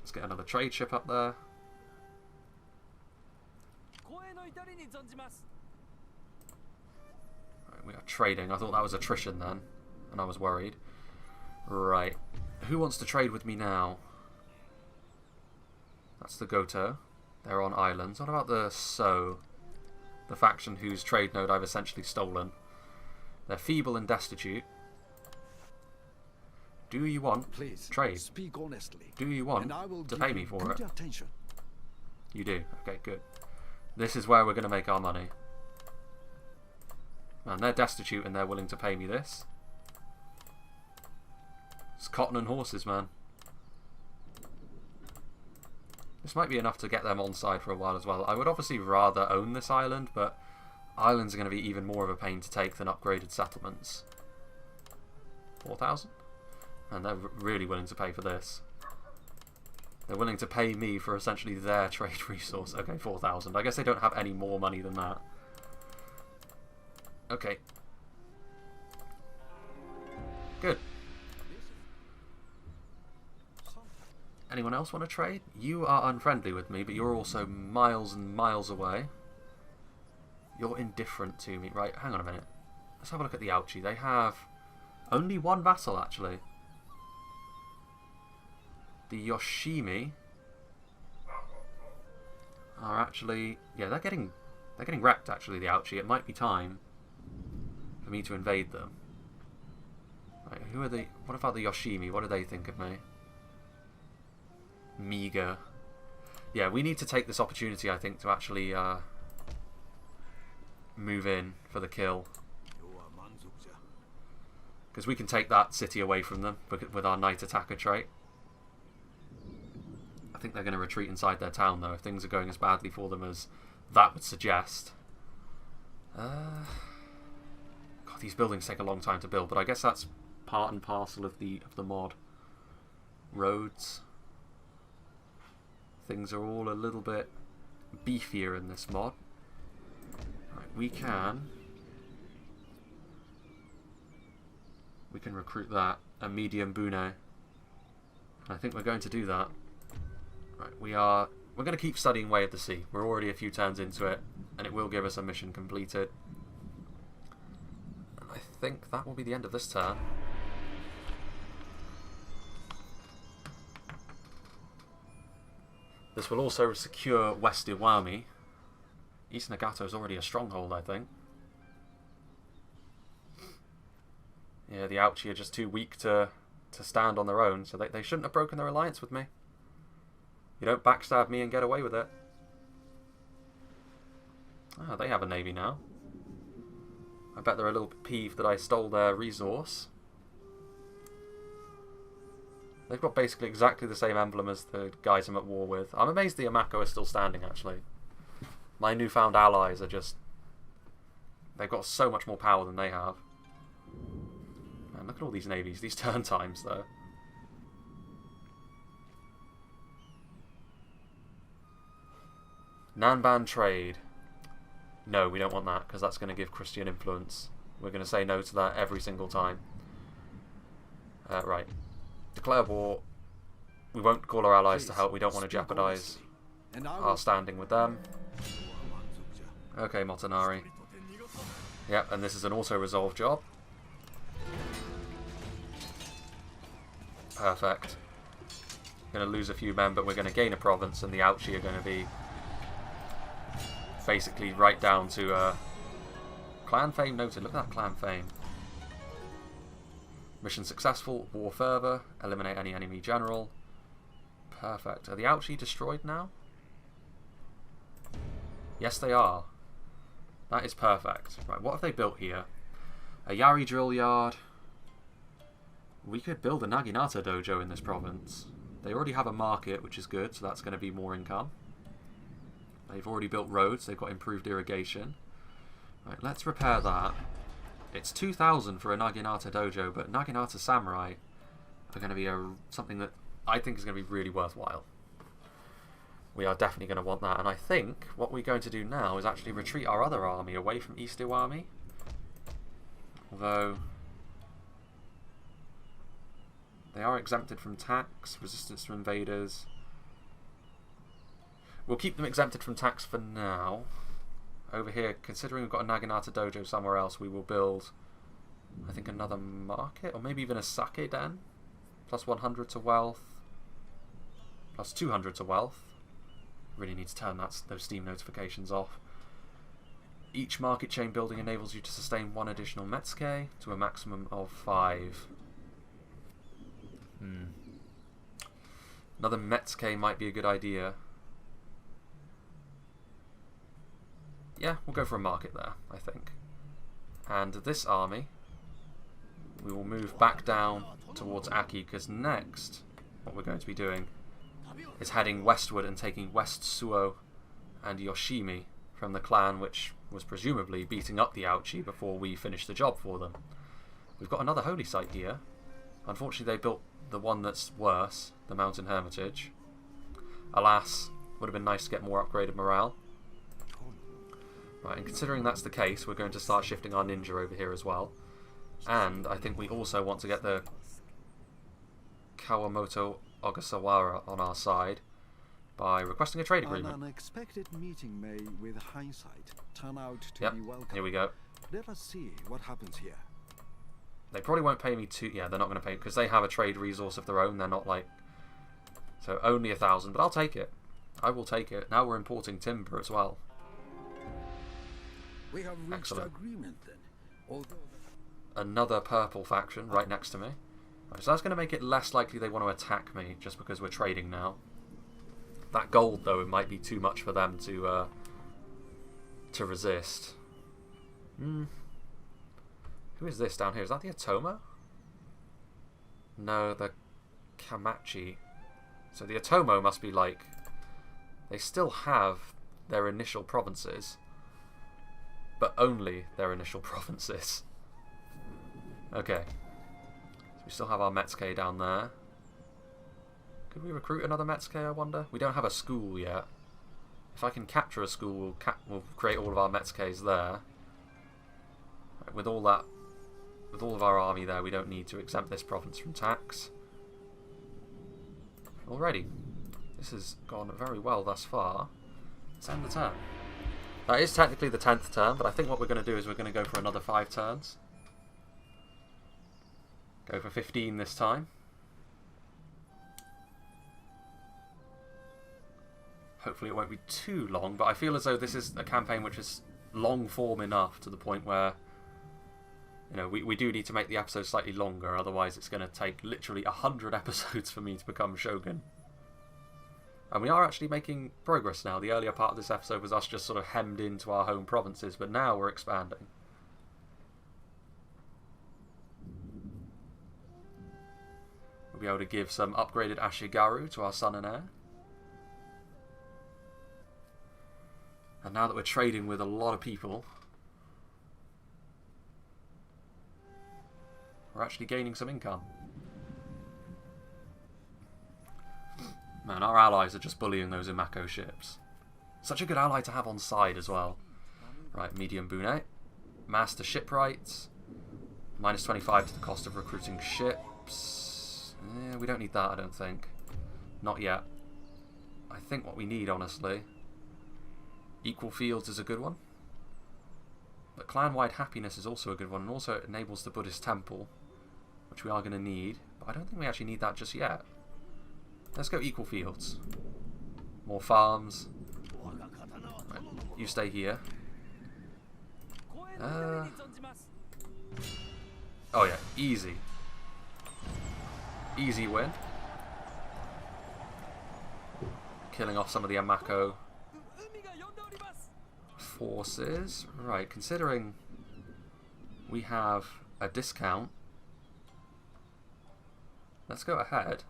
A: Let's get another trade ship up there. Right, we are trading. I thought that was attrition then, and I was worried. Right. Who wants to trade with me now? That's the Goto. They're on islands. What about the So? The faction whose trade node I've essentially stolen. They're feeble and destitute. Do you want trade?
B: Speak honestly,
A: Do you want to pay me for it?
B: Attention.
A: You do. Okay, good. This is where we're going to make our money. Man, they're destitute and they're willing to pay me this. It's cotton and horses, man. This might be enough to get them on side for a while as well. I would obviously rather own this island, but islands are going to be even more of a pain to take than upgraded settlements. 4,000? And they're really willing to pay for this. They're willing to pay me for essentially their trade resource. Okay, 4,000. I guess they don't have any more money than that. Okay. Good. Anyone else want to trade? You are unfriendly with me, but you're also miles and miles away. You're indifferent to me. Right, hang on a minute. Let's have a look at the Ouchi. They have only one vassal, actually. The Yoshimi are actually... Yeah, they're getting wrecked, actually, the Ouchi. It might be time for me to invade them. Right, who are the... What about the Yoshimi? What do they think of me? Meager. Yeah, we need to take this opportunity, I think, to actually move in for the kill. Because we can take that city away from them with our Knight Attacker trait. I think they're going to retreat inside their town, though, if things are going as badly for them as that would suggest. God, these buildings take a long time to build, but I guess that's part and parcel of the mod. Roads. Things are all a little bit beefier in this mod. Right, we can recruit that, a medium Bune. I think we're going to do that. Right, we're going to keep studying Way of the Sea. We're already a few turns into it, and it will give us a mission completed. And I think that will be the end of this turn. This will also secure West Iwami. East Nagato is already a stronghold, I think. Yeah, the Ouchi are just too weak to stand on their own, so they shouldn't have broken their alliance with me. You don't backstab me and get away with it. Ah, they have a navy now. I bet they're a little bit peeved that I stole their resource. They've got basically exactly the same emblem as the guys I'm at war with. I'm amazed the Amako are still standing, actually. My newfound allies are just... They've got so much more power than they have. Man, look at all these navies. These turn times, though. Nanban trade. No, we don't want that, because that's going to give Christian influence. We're going to say no to that every single time. Right. Declare war. We won't call our allies to help. We don't want to jeopardise our standing with them. Okay, Motonari. Yep, and this is an auto-resolve job. Perfect. Going to lose a few men, but we're going to gain a province, and the Ouchi are going to be basically right down to clan fame noted. Look at that clan fame. Mission successful. War further. Eliminate any enemy general. Perfect. Are the Ouchi destroyed now? Yes, they are. That is perfect. Right, what have they built here? A Yari drill yard. We could build a Naginata dojo in this province. They already have a market, which is good, so that's going to be more income. They've already built roads. They've got improved irrigation. Right, let's repair that. It's 2,000 for a Naginata dojo, but Naginata samurai are going to be something that I think is going to be really worthwhile. We are definitely going to want that, and I think what we're going to do now is actually retreat our other army away from East Iwami. Although they are exempted from tax, resistance to invaders. We'll keep them exempted from tax for now. Over here, considering we've got a Naginata dojo somewhere else, we will build, I think, another market, or maybe even a sake den. Plus 100 to wealth. Plus 200 to wealth. Really need to turn those Steam notifications off. Each market chain building enables you to sustain 1 additional Metsuke to a maximum of 5. Another Metsuke might be a good idea. Yeah, we'll go for a market there, I think. And this army, we will move back down towards Aki, because next, what we're going to be doing is heading westward and taking West Suo and Yoshimi from the clan which was presumably beating up the Aochi before we finished the job for them. We've got another holy site here. Unfortunately, they built the one that's worse, the Mountain Hermitage. Alas, would have been nice to get more upgraded morale. Right, and considering that's the case, we're going to start shifting our ninja over here as well. And I think we also want to get the Kawamoto Ogasawara on our side by requesting a trade agreement.
B: An unexpected meeting may, with hindsight, turn out to
A: Yep,
B: be welcome.
A: here we go.
B: Let us see what happens here.
A: They probably won't pay me too... Yeah, they're not going to pay... Because they have a trade resource of their own. They're not like... So only 1,000, but I'll take it. I will take it. Now we're importing timber as well.
B: We have reached
A: Excellent.
B: agreement then. Although
A: Another purple faction right next to me. Right, so that's going to make it less likely they want to attack me just because we're trading now. That gold, though, it might be too much for them to resist. Who is this down here? Is that the Otomo? No, the Kamachi. So the Otomo must be like... They still have their initial provinces, but only their initial provinces. Okay. So we still have our Metsuke down there. Could we recruit another Metsuke, I wonder? We don't have a school yet. If I can capture a school, we'll create all of our Metsukes there. Right, with all of our army there, we don't need to exempt this province from tax. Alrighty. This has gone very well thus far. Let's end the turn. That is technically the 10th turn, but I think what we're going to do is we're going to go for another 5 turns. Go for 15 this time. Hopefully it won't be too long, but I feel as though this is a campaign which is long form enough to the point where, you know, we do need to make the episode slightly longer, otherwise it's going to take literally 100 episodes for me to become Shogun. And we are actually making progress now. The earlier part of this episode was us just sort of hemmed into our home provinces, but now we're expanding. We'll be able to give some upgraded Ashigaru to our son and heir. And now that we're trading with a lot of people, we're actually gaining some income. Man, our allies are just bullying those Imako ships. Such a good ally to have on side as well. Right, medium Bune. Master shipwrights. Minus 25 to the cost of recruiting ships. Yeah, we don't need that, I don't think. Not yet. I think what we need, honestly... Equal fields is a good one. But clan-wide happiness is also a good one. And also it enables the Buddhist temple, which we are going to need. But I don't think we actually need that just yet. Let's go equal fields. More farms. Right, you stay here. Oh yeah, easy. Easy win. Killing off some of the Amako forces. Right, considering we have a discount, let's go ahead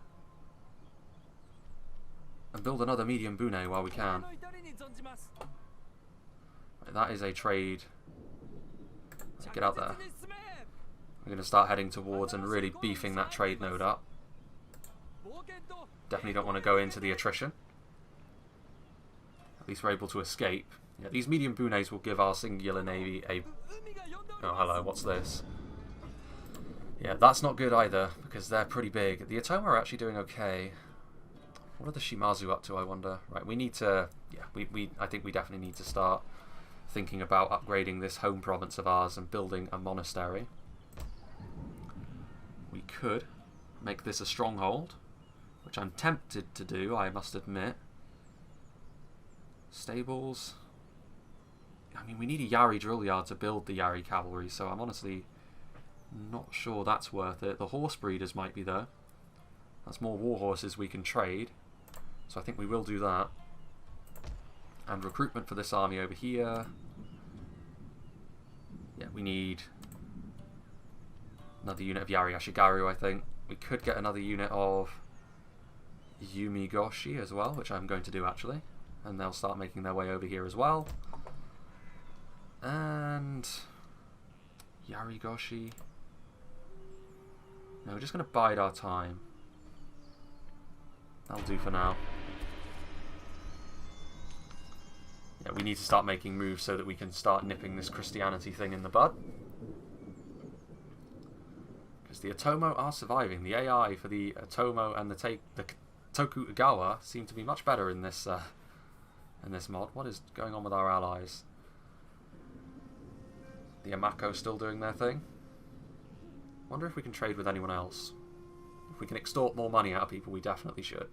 A: and build another medium Bune while we can. Right, that is a trade. Let's get out there. We're going to start heading towards and really beefing that trade node up. Definitely don't want to go into the attrition. At least we're able to escape. Yeah, these medium Bunes will give our singular navy a... Oh, hello, what's this? Yeah, that's not good either, because they're pretty big. The Otomo are actually doing okay. What are the Shimazu up to, I wonder? Right, we need to... Yeah, I think we definitely need to start thinking about upgrading this home province of ours and building a monastery. We could make this a stronghold, which I'm tempted to do, I must admit. Stables... I mean, we need a Yari drill yard to build the Yari cavalry, so I'm honestly not sure that's worth it. The horse breeders might be though. That's more war horses we can trade, so I think we will do that. And recruitment for this army over here. Yeah, we need another unit of Yari Ashigaru, I think. We could get another unit of Yumigoshi as well, which I'm going to do actually. And they'll start making their way over here as well. And Yarigoshi. No, we're just going to bide our time. That'll do for now. Yeah, we need to start making moves so that we can start nipping this Christianity thing in the bud. Because the Otomo are surviving. The AI for the Otomo and the Tokugawa seem to be much better in this mod. What is going on with our allies? The Amako still doing their thing. Wonder if we can trade with anyone else. If we can extort more money out of people, we definitely should.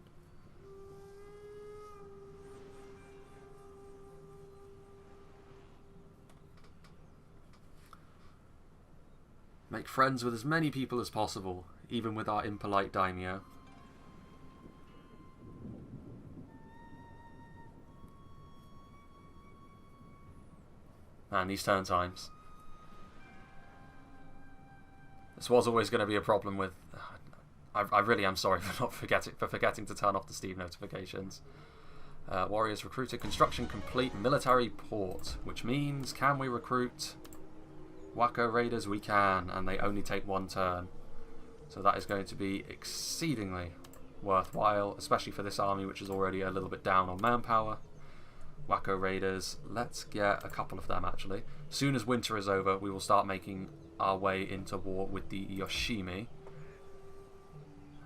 A: Make friends with as many people as possible, even with our impolite daimyo. Man, these turn times. This was always going to be a problem with... I really am sorry for forgetting to turn off the Steam notifications. Warriors recruited, construction complete, military port, which means can we recruit Wako Raiders? We can, and they only take one turn. So that is going to be exceedingly worthwhile, especially for this army, which is already a little bit down on manpower. Wako Raiders, let's get a couple of them actually. As soon as winter is over, we will start making our way into war with the Yoshimi.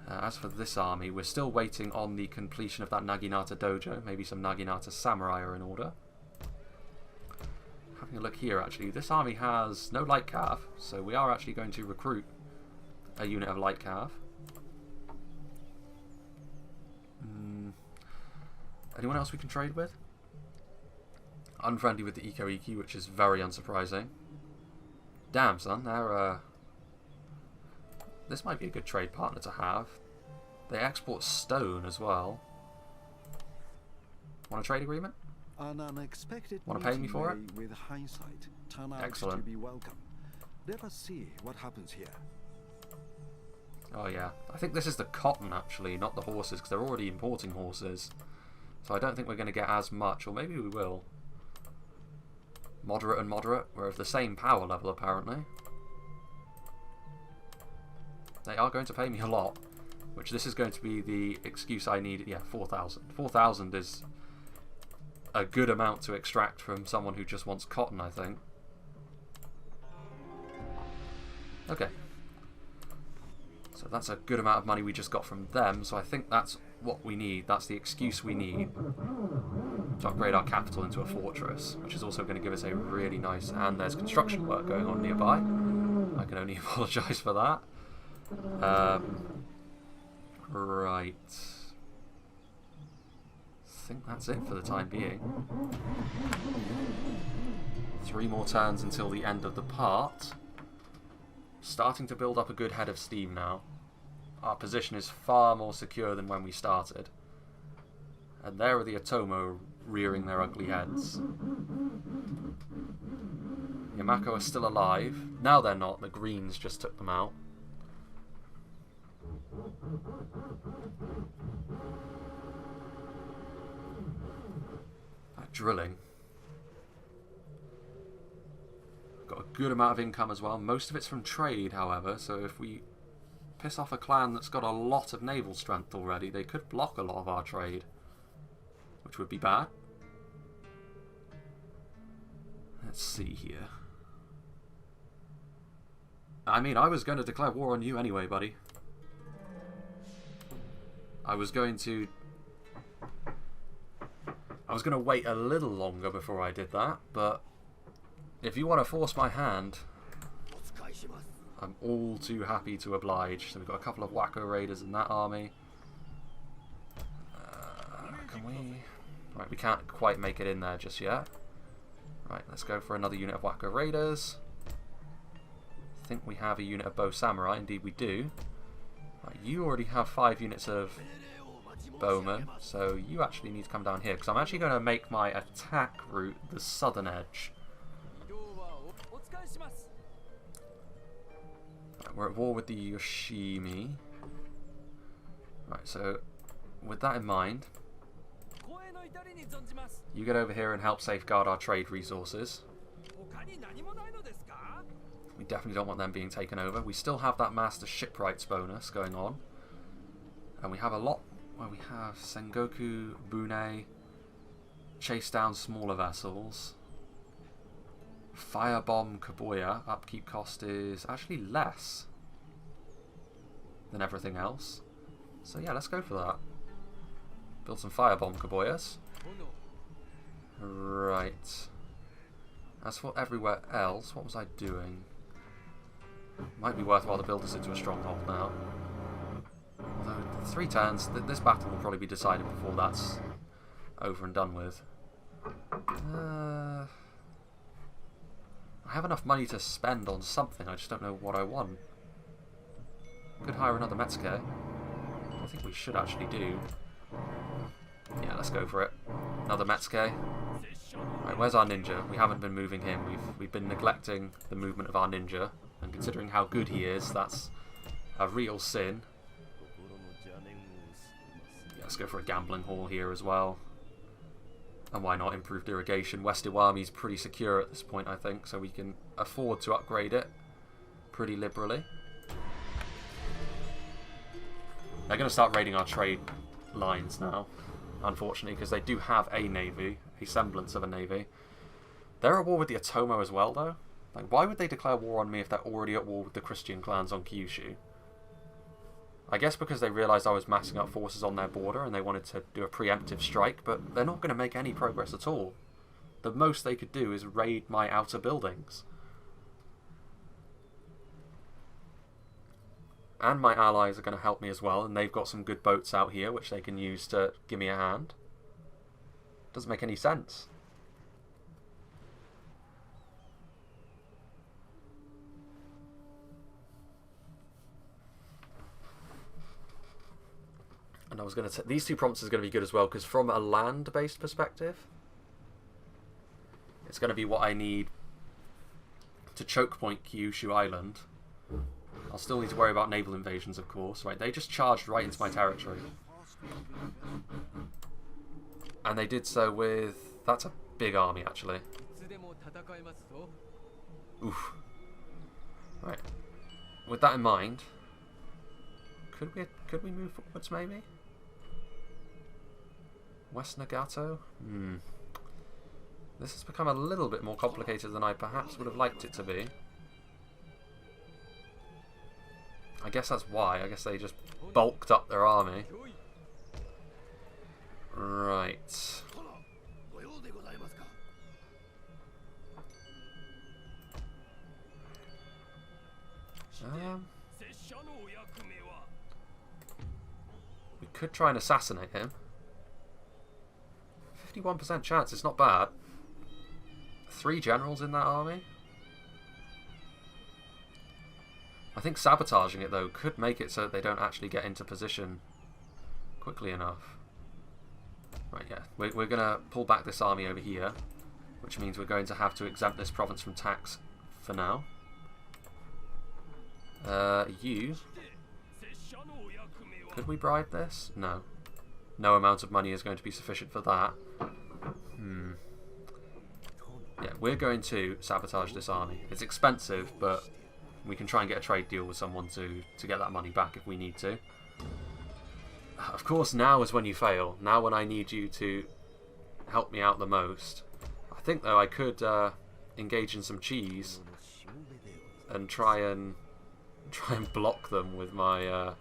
A: As for this army, we're still waiting on the completion of that Naginata dojo. Maybe some Naginata samurai are in order. Having a look here actually, this army has no light cav, so we are actually going to recruit a unit of light cav. Anyone else we can trade with? Unfriendly with the Iko Iki, which is very unsurprising. Damn, son, they're this might be a good trade partner to have. They export stone as well. Want a trade agreement?
B: An unexpected
A: Want to pay me for it?
B: With hindsight, turn out
A: Excellent.
B: to be welcome. Let us see what happens here.
A: Oh yeah, I think this is the cotton actually, not the horses, because they're already importing horses. So I don't think we're going to get as much, or maybe we will. Moderate and moderate, we're of the same power level apparently. They are going to pay me a lot, which this is going to be the excuse I need. Yeah, 4,000. 4,000 is a good amount to extract from someone who just wants cotton, I think. Okay. So that's a good amount of money we just got from them, so I think that's what we need. That's the excuse we need to upgrade our capital into a fortress, which is also going to give us a really nice... And there's construction work going on nearby. I can only apologise for that. Right. I think that's it for the time being. 3 more turns until the end of the part. Starting to build up a good head of steam now. Our position is far more secure than when we started. And there are the Otomo rearing their ugly heads. Yamako are still alive. Now they're not, the Greens just took them out. That drilling. Got a good amount of income as well. Most of it's from trade, however, so if we piss off a clan that's got a lot of naval strength already, they could block a lot of our trade, which would be bad. Let's see here. I mean, I was going to declare war on you anyway, buddy. I was going to wait a little longer before I did that, but if you want to force my hand, I'm all too happy to oblige. So we've got a couple of Wako Raiders in that army. Can we... Right, we can't quite make it in there just yet. Right, let's go for another unit of Wako Raiders. I think we have a unit of Bow Samurai. Indeed we do. Right, you already have 5 units of Bowmen, so you actually need to come down here, because I'm actually going to make my attack route the southern edge. We're at war with the Yoshimi. Right, so with that in mind, you get over here and help safeguard our trade resources. We definitely don't want them being taken over. We still have that master shipwrights bonus going on. And we have a lot where we have Sengoku, Bune, chase down smaller vessels. Firebomb Kabuya, upkeep cost is actually less than everything else. So yeah, let's go for that. Build some Firebomb Kabuyas. Right. As for everywhere else, what was I doing? Might be worthwhile to build this into a stronghold now. Although, 3 turns, this battle will probably be decided before that's over and done with. I have enough money to spend on something, I just don't know what I want. Could hire another Metsuke. I think we should actually do. Yeah, let's go for it. Another Metsuke. Right, where's our ninja? We haven't been moving him. We've been neglecting the movement of our ninja. And considering how good he is, that's a real sin. Yeah, let's go for a gambling hall here as well. And why not improved irrigation? West Iwami's pretty secure at this point, I think, so we can afford to upgrade it pretty liberally. They're going to start raiding our trade lines now, unfortunately, because they do have a navy, a semblance of a navy. They're at war with the Otomo as well, though. Like, why would they declare war on me if they're already at war with the Christian clans on Kyushu? I guess because they realised I was massing up forces on their border and they wanted to do a preemptive strike, but they're not going to make any progress at all. The most they could do is raid my outer buildings. And my allies are going to help me as well, and they've got some good boats out here which they can use to give me a hand. Doesn't make any sense. And I was going to say, these 2 prompts are going to be good as well, because from a land-based perspective, it's going to be what I need to choke point Kyushu Island. I'll still need to worry about naval invasions, of course. Right, they just charged right into my territory. And they did so with... That's a big army, actually. Oof. Right. With that in mind, could we move forwards, maybe? West Nagato? This has become a little bit more complicated than I perhaps would have liked it to be. I guess that's why. I guess they just bulked up their army. Right. We could try and assassinate him. 51% chance, it's not bad. 3 generals in that army. I think sabotaging it, though, could make it so that they don't actually get into position quickly enough. Right, yeah. We're going to pull back this army over here, which means we're going to have to exempt this province from tax for now. You... Could we bribe this? No. No amount of money is going to be sufficient for that. Yeah, we're going to sabotage this army. It's expensive, but we can try and get a trade deal with someone to get that money back if we need to. Of course, now is when you fail. Now when I need you to help me out the most. I think, though, I could engage in some cheese and try and block them with my...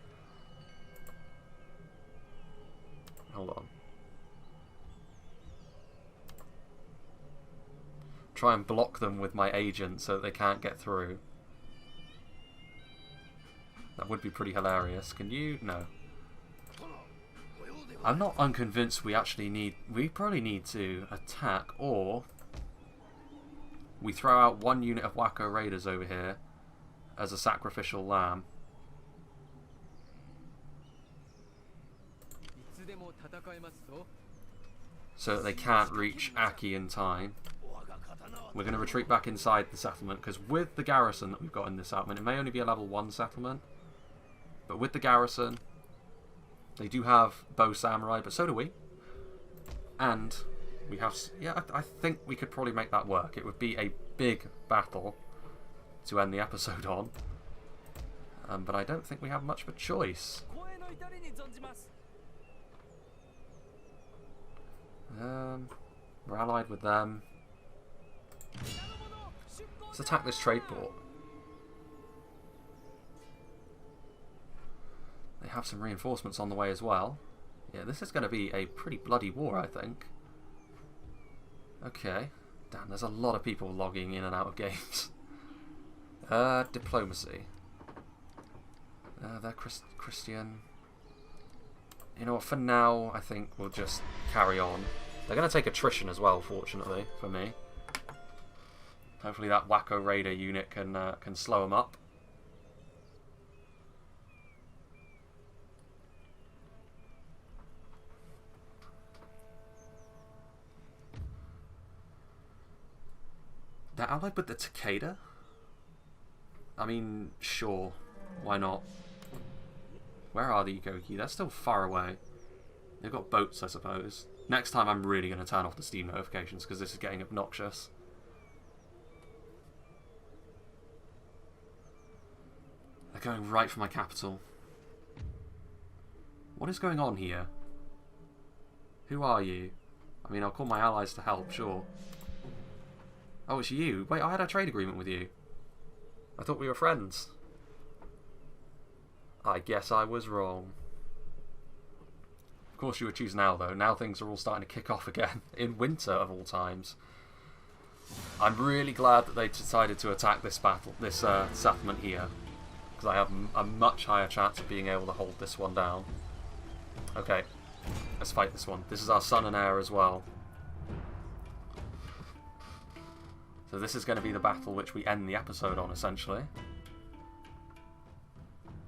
A: Hold on. Try and block them with my agent so that they can't get through. That would be pretty hilarious. Can you? No. I'm not unconvinced we actually need... We probably need to attack, or we throw out 1 unit of Wacko Raiders over here as a sacrificial lamb. So that they can't reach Aki in time. we're going to retreat back inside the settlement, because with the garrison that we've got in this settlement, it may only be a level 1 settlement, but with the garrison, they do have bow samurai, but so do we. And we have, yeah, I think we could probably make that work. It would be a big battle to end the episode on, but I don't think we have much of a choice. We're allied with them. Let's attack this trade port. They have some reinforcements on the way as well. Yeah, this is going to be a pretty bloody war, I think. Okay. Damn, there's a lot of people logging in and out of games. Diplomacy. They're Christian. You know what, for now, I think we'll just carry on. They're going to take attrition as well, fortunately, for me. Hopefully that Wacko Raider unit can slow them up. They're allied with the Takeda? I mean, sure. Why not? Where are the Ikoki? They're still far away. They've got boats, I suppose. Next time I'm really going to turn off the Steam notifications because this is getting obnoxious. They're going right for my capital. What is going on here? Who are you? I mean, I'll call my allies to help, sure. Oh, it's you. Wait, I had a trade agreement with you. I thought we were friends. I guess I was wrong. Of course you would choose now, though. Now things are all starting to kick off again. In winter, of all times. I'm really glad that they decided to attack this settlement here. Because I have a much higher chance of being able to hold this one down. Okay. Let's fight this one. This is our son and heir as well. So this is going to be the battle which we end the episode on, essentially.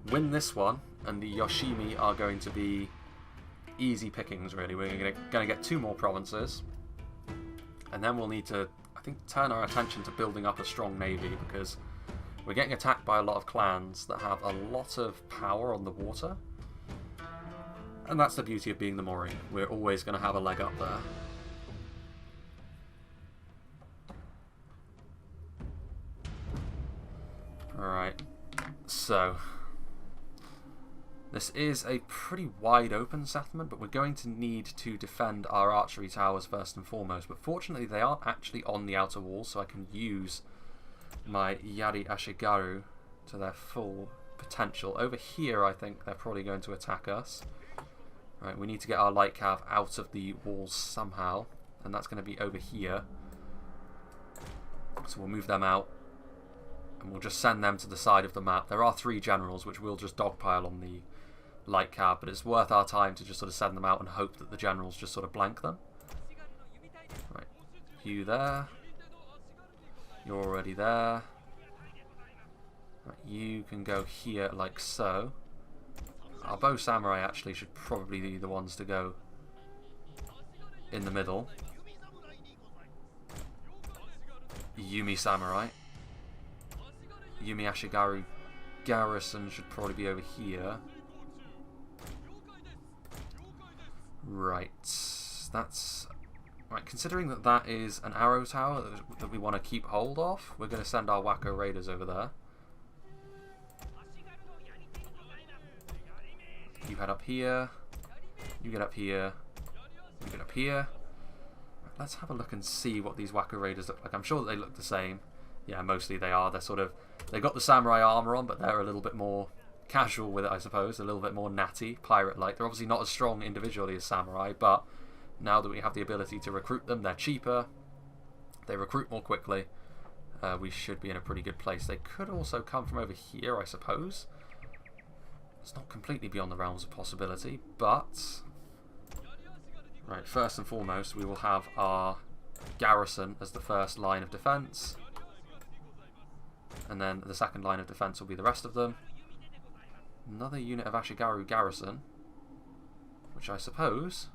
A: Win this one, and the Yoshimi are going to be easy pickings, really. We're going to get 2 more provinces. And then we'll need to, I think, turn our attention to building up a strong navy, because we're getting attacked by a lot of clans that have a lot of power on the water. And that's the beauty of being the Mori. We're always going to have a leg up there. Alright, so this is a pretty wide open settlement, but we're going to need to defend our archery towers first and foremost. But fortunately they aren't actually on the outer wall, so I can use my Yari Ashigaru to their full potential. Over here I think they're probably going to attack us. Right, we need to get our light cav out of the walls somehow, and that's going to be over here. So we'll move them out. And we'll just send them to the side of the map. There are 3 generals, which we'll just dogpile on the light cab, but it's worth our time to just sort of send them out and hope that the generals just sort of blank them. Right, you there. You're already there. Right, you can go here like so. Our bow samurai actually should probably be the ones to go in the middle. Yumi samurai. Yumi Ashigaru garrison should probably be over here. Right, that's right. Considering that that is an arrow tower that we want to keep hold of, we're going to send our Wacko Raiders over there. You head up here. You get up here. You get up here. Right, let's have a look and see what these Wacko Raiders look like. I'm sure that they look the same. Yeah, mostly they are. They're sort of, they've got the samurai armor on, but they're a little bit more casual with it, I suppose. A little bit more natty, pirate-like. They're obviously not as strong individually as samurai, but now that we have the ability to recruit them, they're cheaper. They recruit more quickly. We should be in a pretty good place. They could also come from over here, I suppose. It's not completely beyond the realms of possibility, but... Right, first and foremost, we will have our garrison as the first line of defence. And then the second line of defence will be the rest of them. Another unit of Ashigaru garrison, which I suppose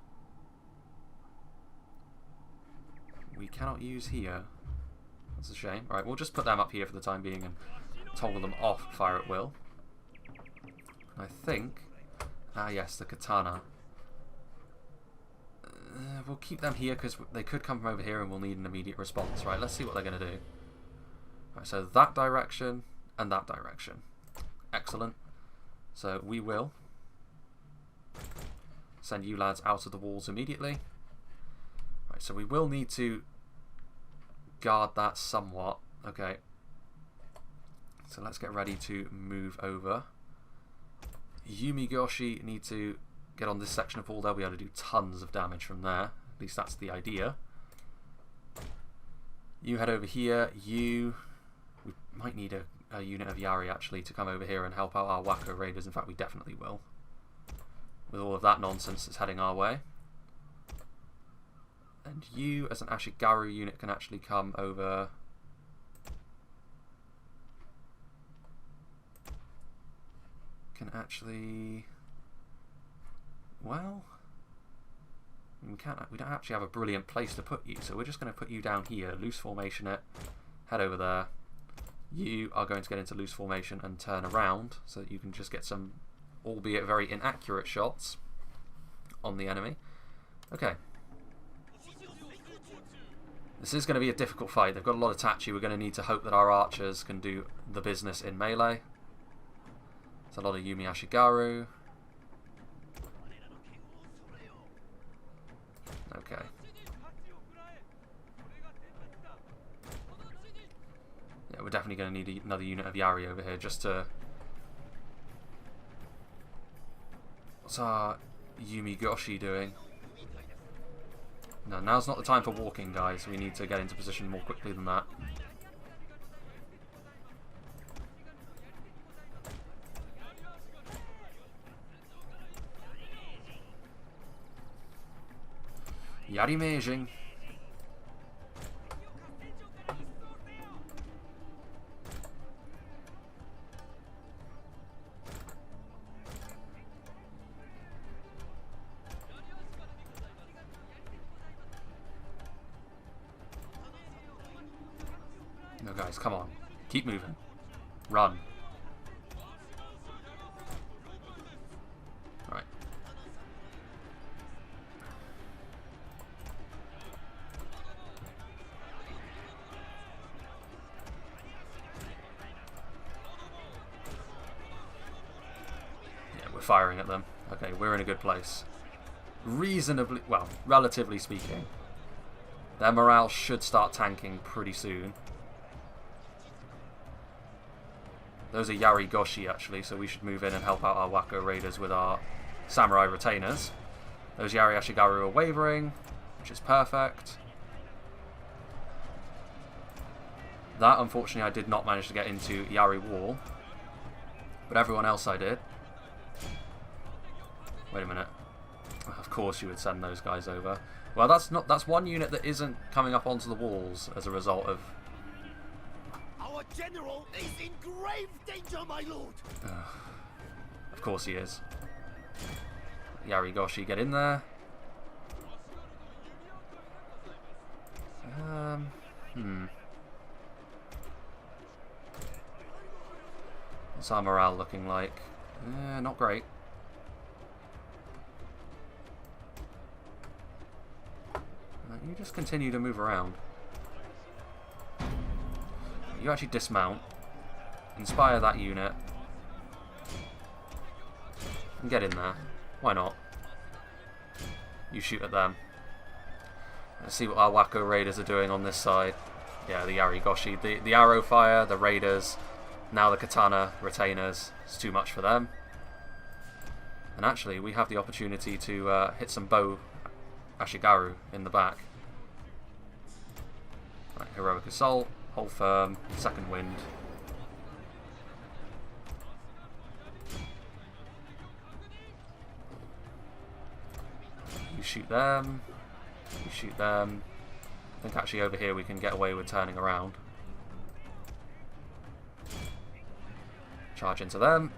A: we cannot use here. That's a shame. Right, we'll just put them up here for the time being and toggle them off fire at will. I think... Ah, yes, the katana. We'll keep them here because they could come from over here and we'll need an immediate response. Right, let's see what they're going to do. Right, so that direction and that direction. Excellent. So we will send you lads out of the walls immediately. Right, so we will need to guard that somewhat. Okay. So let's get ready to move over. Yumigoshi need to get on this section of wall. They'll be able to do tons of damage from there. At least that's the idea. You head over here. We might need a unit of Yari actually to come over here and help out our Wacko Raiders. In fact, we definitely will. With all of that nonsense that's heading our way. And you, as an Ashigaru unit, can actually come over... Can actually... Well... We don't actually have a brilliant place to put you, so we're just going to put you down here, loose formation it, head over there. You are going to get into loose formation and turn around so that you can just get some, albeit very inaccurate shots on the enemy. Okay. This is going to be a difficult fight. They've got a lot of Tachi. We're going to need to hope that our archers can do the business in melee. There's a lot of Yumi Ashigaru. Okay. Yeah, we're definitely going to need another unit of Yari over here just to... What's our Yumigoshi doing? No, now's not the time for walking, guys. We need to get into position more quickly than that. Yari Meijing. No, guys, come on. Keep moving. Run. Right. Yeah, we're firing at them. Okay, we're in a good place. Reasonably, well, relatively speaking. Their morale should start tanking pretty soon. Those are Yari Goshi actually, so we should move in and help out our Wacko Raiders with our Samurai Retainers. Those Yari Ashigaru are wavering, which is perfect. That, unfortunately, I did not manage to get into Yari Wall, but everyone else I did. Wait a minute. Of course you would send those guys over. Well, that's one unit that isn't coming up onto the walls as a result of...
C: Our general is in grave danger, my lord.
A: Of course he is. Yari Goshi, get in there. What's our morale looking like? Not great. You just continue to move around. You actually dismount, inspire that unit, and get in there. Why not? You shoot at them. Let's see what our Wacko Raiders are doing on this side. Yeah, the Yari Goshi. The arrow fire, the Raiders, now the Katana Retainers. It's too much for them. And actually, we have the opportunity to hit some bow Ashigaru in the back. Right, Heroic Assault. Hold firm, second wind. You shoot them. You shoot them. I think actually over here we can get away with turning around. Charge into them.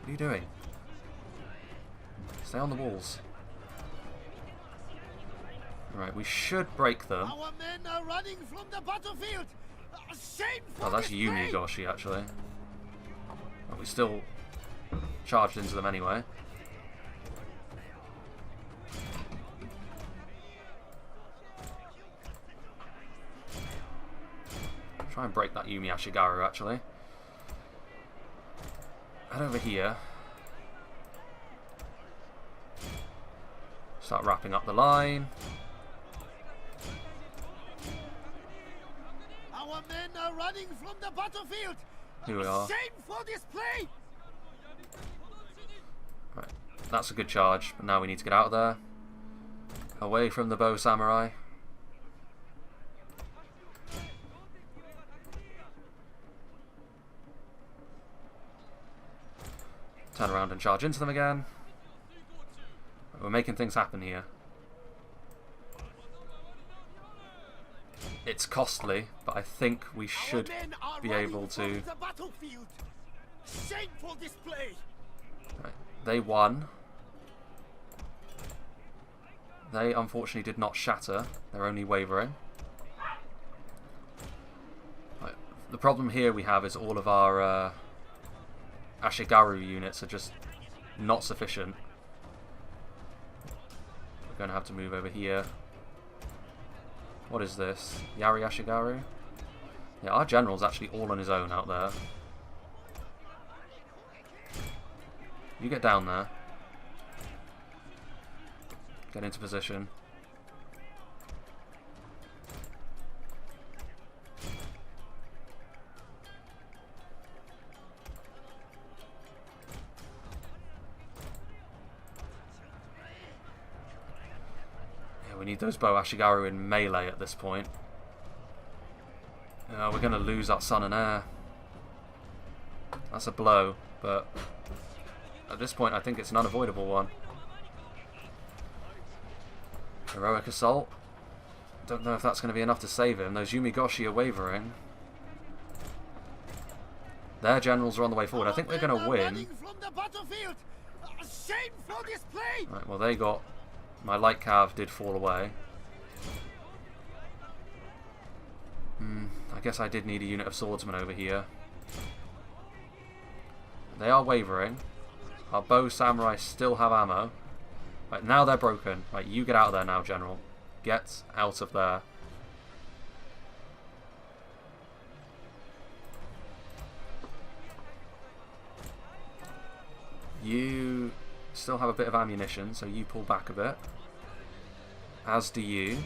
A: What are you doing? Stay on the walls. Right, we should break them.
C: Our men are running from the battlefield. Shame for
A: Oh, that's
C: display.
A: Yumi Goshi, actually. But we still charged into them anyway. Try and break that Yumi Ashigaru, actually. Head over here. Start wrapping up the line.
C: Our men are running from the battlefield.
A: Here we are.
C: Shameful display.
A: Right, that's a good charge, but now we need to get out of there. Away from the bow samurai. Turn around and charge into them again. We're making things happen here. It's costly, but I think we should be able to...
C: The battlefield. Shameful display.
A: Right, they won. They unfortunately did not shatter. They're only wavering. Right, the problem here we have is all of our Ashigaru units are just not sufficient. We're going to have to move over here. What is this? Yari Ashigaru? Yeah, our general's actually all on his own out there. You get down there. Get into position. We need those bow Ashigaru in melee at this point. We're going to lose our sun and air. That's a blow, but at this point I think it's an unavoidable one. Heroic assault. Don't know if that's going to be enough to save him. Those Yumigoshi are wavering. Their generals are on the way forward. I think they're going to win. Right, well they got... My light cav did fall away. I guess I did need a unit of swordsmen over here. They are wavering. Our bow samurai still have ammo. Right, now they're broken. Right, you get out of there now, General. Get out of there. You still have a bit of ammunition, so you pull back a bit. As do you.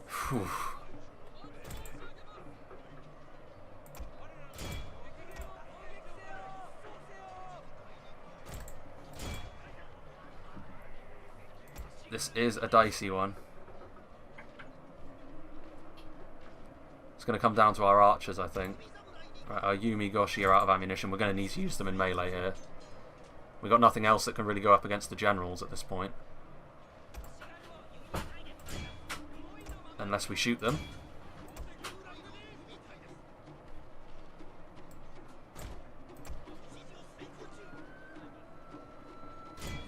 A: Whew. This is a dicey one. It's going to come down to our archers, I think. Right, our Yumigoshi are out of ammunition. We're going to need to use them in melee here. We've got nothing else that can really go up against the generals at this point. Unless we shoot them.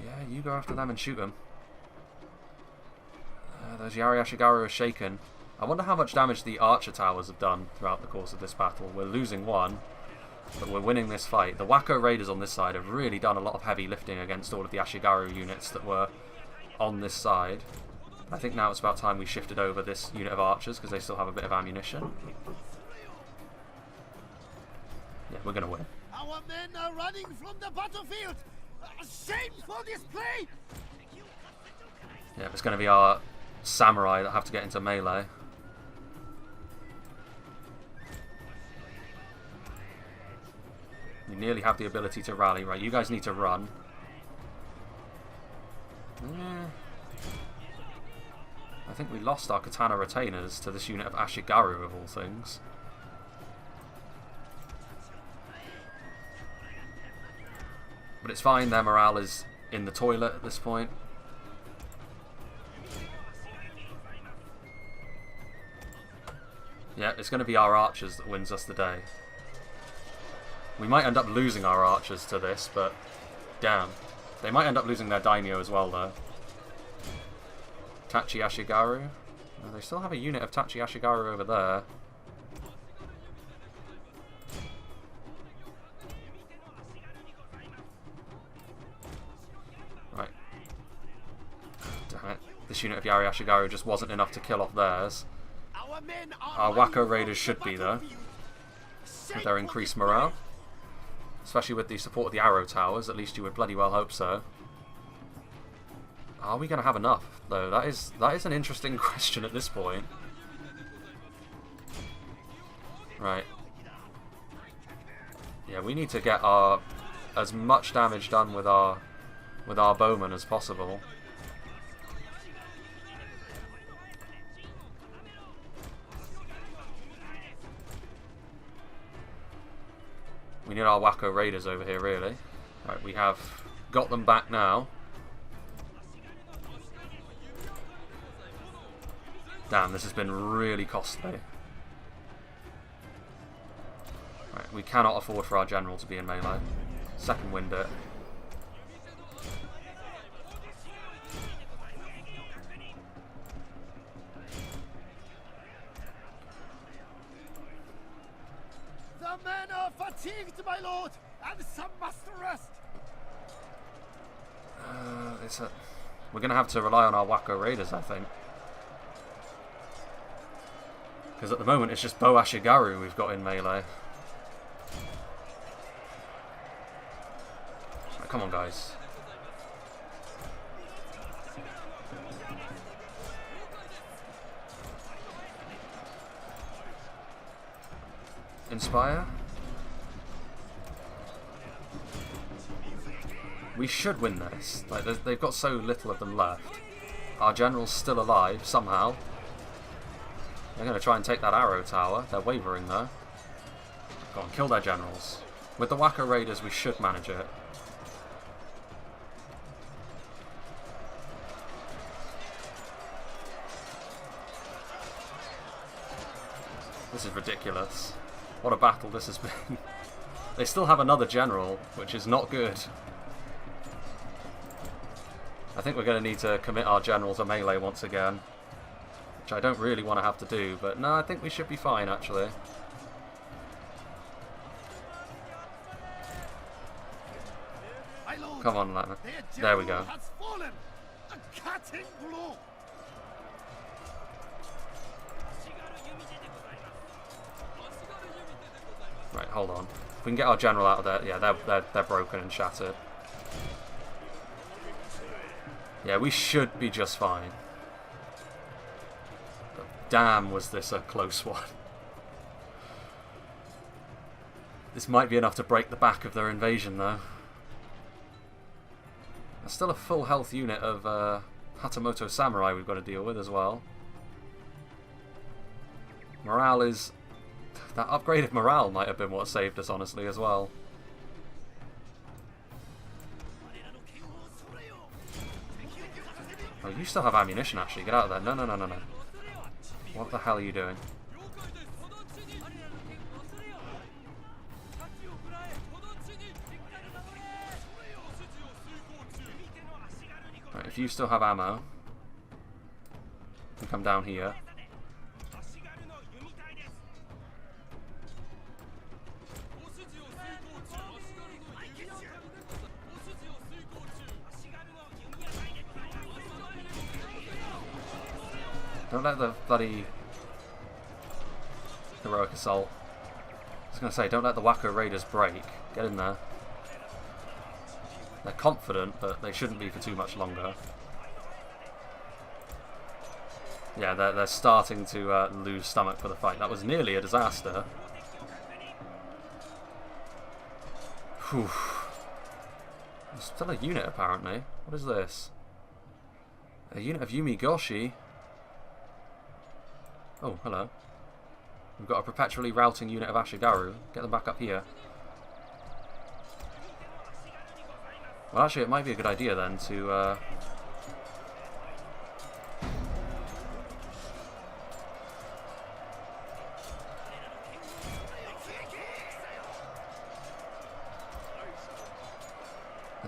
A: Yeah, you go after them and shoot them. Those Yari Ashigaru are shaken. I wonder how much damage the archer towers have done throughout the course of this battle. We're losing one, but we're winning this fight. The Wako Raiders on this side have really done a lot of heavy lifting against all of the Ashigaru units that were on this side. I think now it's about time we shifted over this unit of archers because they still have a bit of ammunition. Yeah, we're going to win.
C: Our men are running from the battlefield. Shameful display.
A: Yeah, it's going to be our samurai that have to get into melee. We nearly have the ability to rally. Right, you guys need to run. Yeah. I think we lost our katana retainers to this unit of Ashigaru of all things. But it's fine, their morale is in the toilet at this point. Yeah, it's going to be our archers that wins us the day. We might end up losing our archers to this, but damn. They might end up losing their daimyo as well, though. Tachi Ashigaru. Oh, they still have a unit of Tachi Ashigaru over there. Right. Damn it. This unit of Yari Ashigaru just wasn't enough to kill off theirs. Our Wako Raiders should be, though. With their increased morale. Especially with the support of the arrow towers, at least you would bloody well hope so. Are we going to have enough, though? That is an interesting question at this point. Right. Yeah, we need to get our as much damage done with our bowmen as possible. We need our Wako Raiders over here, really. Right, we have got them back now. Damn, this has been really costly. Right, we cannot afford for our general to be in melee. Second wind it.
C: The men are fatigued, my lord, and some must rest.
A: We're going to have to rely on our Wako Raiders, I think. Because at the moment it's just Bo Ashigaru we've got in melee. Right, come on, guys. Inspire. We should win this. Like, they've got so little of them left. Our general's still alive somehow. They're going to try and take that arrow tower. They're wavering though. Go on, kill their generals. With the Wako Raiders, we should manage it. This is ridiculous. What a battle this has been. They still have another general, which is not good. I think we're going to need to commit our general to melee once again. Which I don't really want to have to do, but no, I think we should be fine, actually. Come on, Lana. There we go. Right, hold on. If we can get our general out of there, yeah, they're broken and shattered. Yeah, we should be just fine. But damn, was this a close one. This might be enough to break the back of their invasion, though. There's still a full health unit of Hatamoto Samurai we've got to deal with as well. Morale is... That upgrade of morale might have been what saved us, honestly, as well. Oh, you still have ammunition, actually. Get out of there. No, no, no, no, no. What the hell are you doing? Right, if you still have ammo, you can come down here. Don't let the bloody heroic assault. I was going to say, don't let the Wako Raiders break. Get in there. They're confident, but they shouldn't be for too much longer. Yeah, they're starting to lose stomach for the fight. That was nearly a disaster. Whew. There's still a unit, apparently. What is this? A unit of Yumigoshi. Oh, hello. We've got a perpetually routing unit of Ashigaru. Get them back up here. Well, actually, it might be a good idea then to...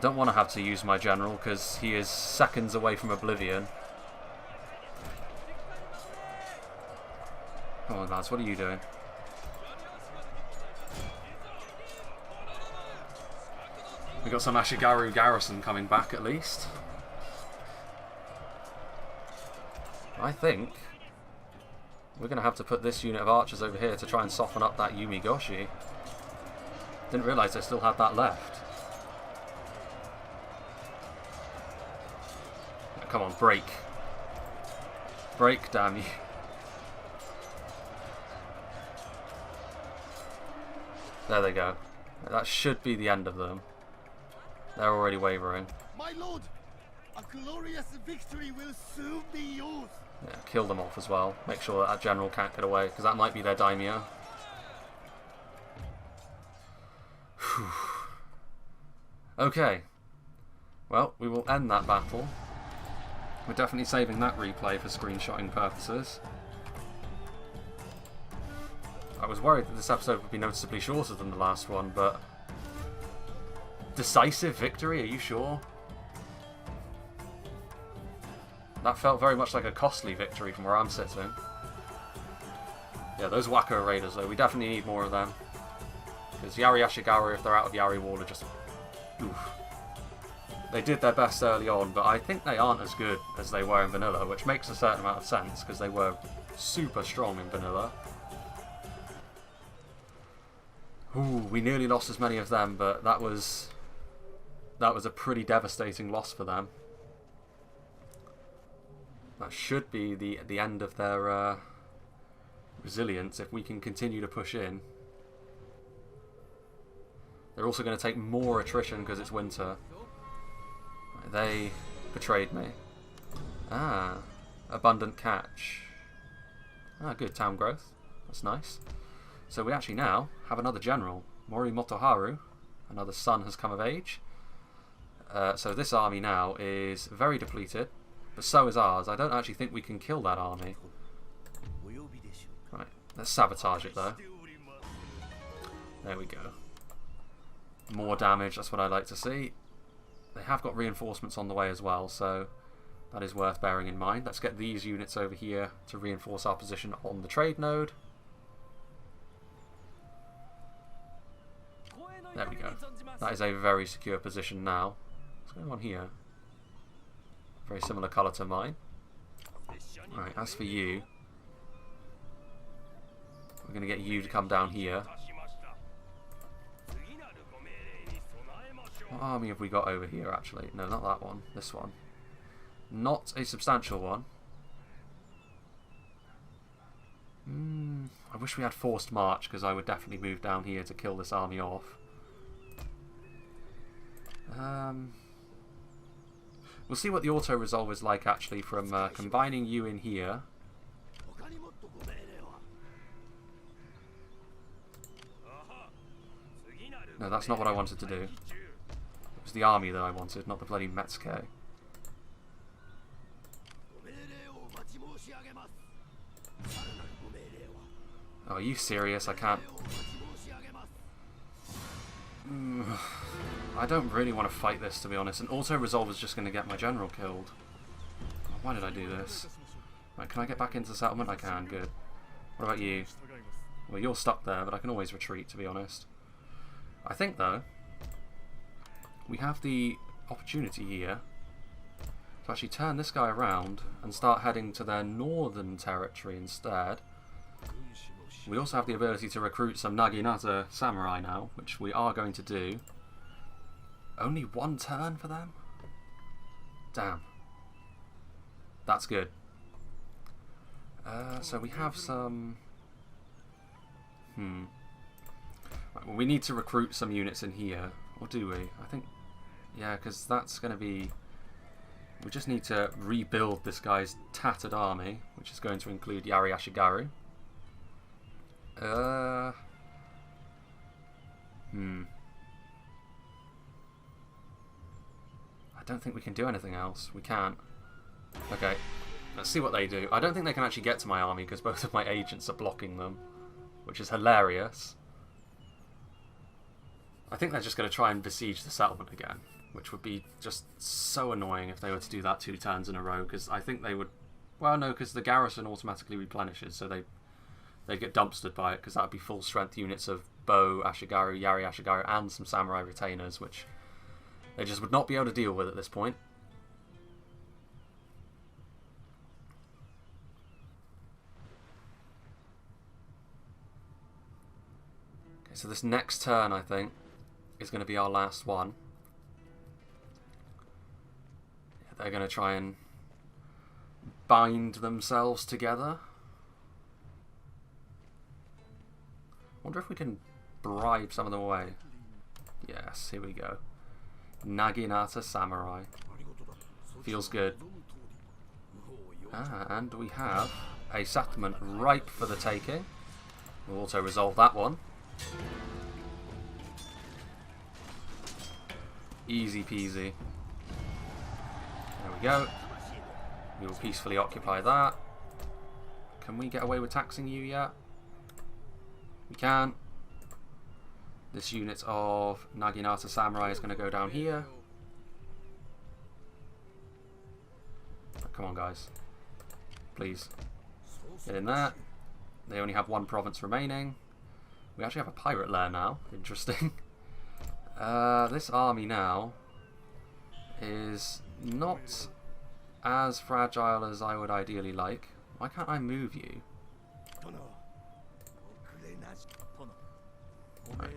A: I don't want to have to use my general because he is seconds away from oblivion. Come on, lads, what are you doing? We got some Ashigaru garrison coming back at least. I think we're going to have to put this unit of archers over here to try and soften up that Yumigoshi. Didn't realise they still had that left. Come on, break. Break, damn you. There they go. That should be the end of them. They're already wavering.
C: My lord, a glorious victory will soon be yours.
A: Yeah, kill them off as well. Make sure that general can't get away, because that might be their daimyo. Okay. Well, we will end that battle. We're definitely saving that replay for screenshotting purposes. I was worried that this episode would be noticeably shorter than the last one, but... Decisive victory? Are you sure? That felt very much like a costly victory from where I'm sitting. Yeah, those Wako Raiders though, we definitely need more of them. Because Yari Ashigaru, if they're out of Yari Wall, are just... Oof. They did their best early on, but I think they aren't as good as they were in Vanilla, which makes a certain amount of sense, because they were super strong in Vanilla. Ooh, we nearly lost as many of them, but that was a pretty devastating loss for them. That should be the end of their resilience if we can continue to push in. They're also going to take more attrition because it's winter. Right, they betrayed me. Ah, abundant catch. Ah, good, town growth. That's nice. So we actually now have another general. Mori Motoharu, another son, has come of age. So this army now is very depleted. But so is ours. I don't actually think we can kill that army. Right, let's sabotage it though. There we go. More damage, that's what I like to see. They have got reinforcements on the way as well, so that is worth bearing in mind. Let's get these units over here to reinforce our position on the trade node. There we go. That is a very secure position now. What's going on here? Very similar colour to mine. Right, as for you, we're going to get you to come down here. What army have we got over here, actually? No, not that one. This one. Not a substantial one. I wish we had forced march, because I would definitely move down here to kill this army off. We'll see what the auto-resolve is like, actually, from combining you in here. No, that's not what I wanted to do. It was the army that I wanted, not the bloody Metsuke. Oh, are you serious? I can't... I don't really want to fight this, to be honest. An auto-resolve is just going to get my general killed. Why did I do this? Right, can I get back into the settlement? I can, good. What about you? Well, you're stuck there, but I can always retreat, to be honest. I think, though, we have the opportunity here to actually turn this guy around and start heading to their northern territory instead. We also have the ability to recruit some Naginata samurai now, which we are going to do. Only one turn for them? Damn. That's good. So we have some... Right, well, we need to recruit some units in here. Or do we? I think... Yeah, because that's going to be... We just need to rebuild this guy's tattered army, which is going to include Yari Ashigaru. I don't think we can do anything else. We can't. Okay, let's see what they do. I don't think they can actually get to my army because both of my agents are blocking them, which is hilarious. I think they're just going to try and besiege the settlement again. which would be just so annoying if they were to do that 2 turns in a row, because I think they would... Well, no, because the garrison automatically replenishes, so they get dumpstered by it, because that would be full strength units of Bo, Ashigaru, Yari Ashigaru, and some samurai retainers, which they just would not be able to deal with at this point. Okay, so this next turn, I think, is going to be our last one. Yeah, they're going to try and bind themselves together. Wonder if we can bribe some of them away. Yes, here we go. Naginata Samurai. Feels good. And we have a settlement ripe for the taking. We'll also resolve that one. Easy peasy. There we go. We will peacefully occupy that. Can we get away with taxing you yet? We can. This unit of Naginata Samurai is going to go down here. Come on, guys. Please. Get in there. They only have 1 province remaining. We actually have a pirate lair now. Interesting. This army now is not as fragile as I would ideally like. Why can't I move you? Right.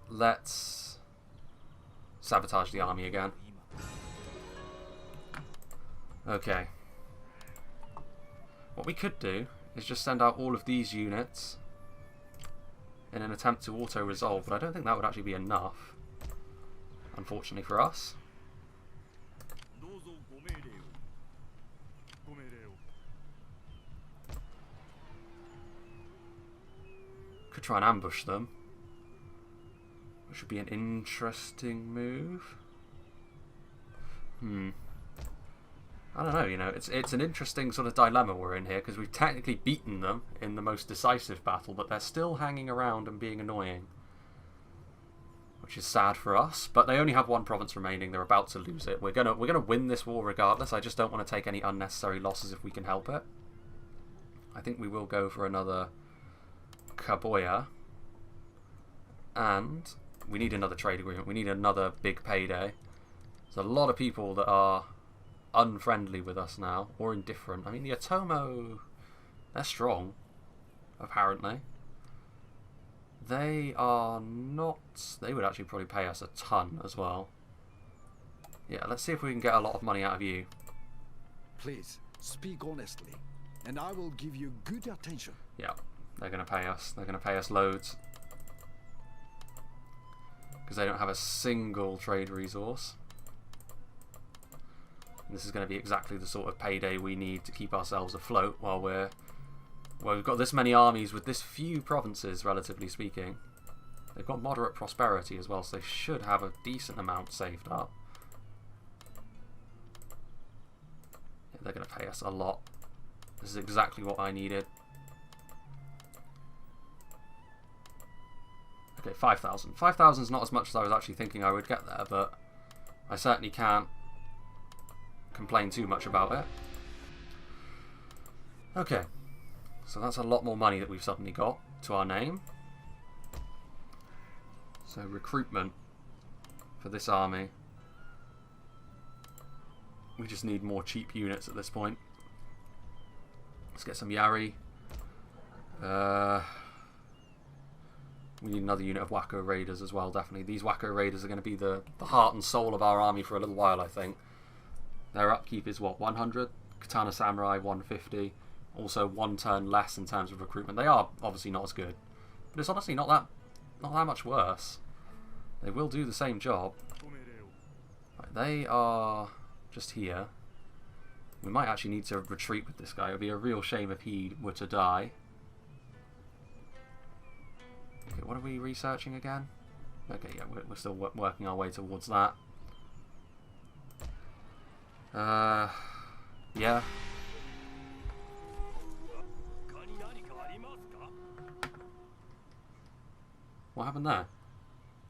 A: Let's sabotage the army again. Okay. What we could do is just send out all of these units in an attempt to auto-resolve, but I don't think that would actually be enough, unfortunately for us. Could try and ambush them, which would be an interesting move. I don't know, you know, it's an interesting sort of dilemma we're in here, because we've technically beaten them in the most decisive battle, but they're still hanging around and being annoying, which is sad for us. But they only have 1 province remaining. They're about to lose it. We're gonna win this war regardless. I just don't want to take any unnecessary losses if we can help it. I think we will go for another Kaboya, and we need another trade agreement. We need another big payday. There's a lot of people that are unfriendly with us now, or indifferent. I mean, the Otomo, they're strong, apparently. They are not... They would actually probably pay us a ton as well. Yeah, let's see if we can get a lot of money out of you.
B: Please, speak honestly, and I will give you good attention.
A: Yeah, they're going to pay us. They're going to pay us loads. Because they don't have a single trade resource. This is going to be exactly the sort of payday we need to keep ourselves afloat while we're... Well, we've got this many armies with this few provinces, relatively speaking. They've got moderate prosperity as well, so they should have a decent amount saved up. Yeah, they're going to pay us a lot. This is exactly what I needed. Okay, 5,000. 5,000 is not as much as I was actually thinking I would get there, but I certainly can't complain too much about it. Okay, so that's a lot more money that we've suddenly got to our name. So recruitment for this army. We just need more cheap units at this point. Let's get some Yari. We need another unit of Wacko Raiders as well, definitely. These Wacko Raiders are going to be the heart and soul of our army for a little while, I think. Their upkeep is what, 100? Katana Samurai 150. Also 1 turn less in terms of recruitment. They are obviously not as good, but it's honestly not that much worse. They will do the same job. Right, they are just here. We might actually need to retreat with this guy. It would be a real shame if he were to die. Okay, what are we researching again? Okay, yeah, we're still working our way towards that. Yeah. What happened there?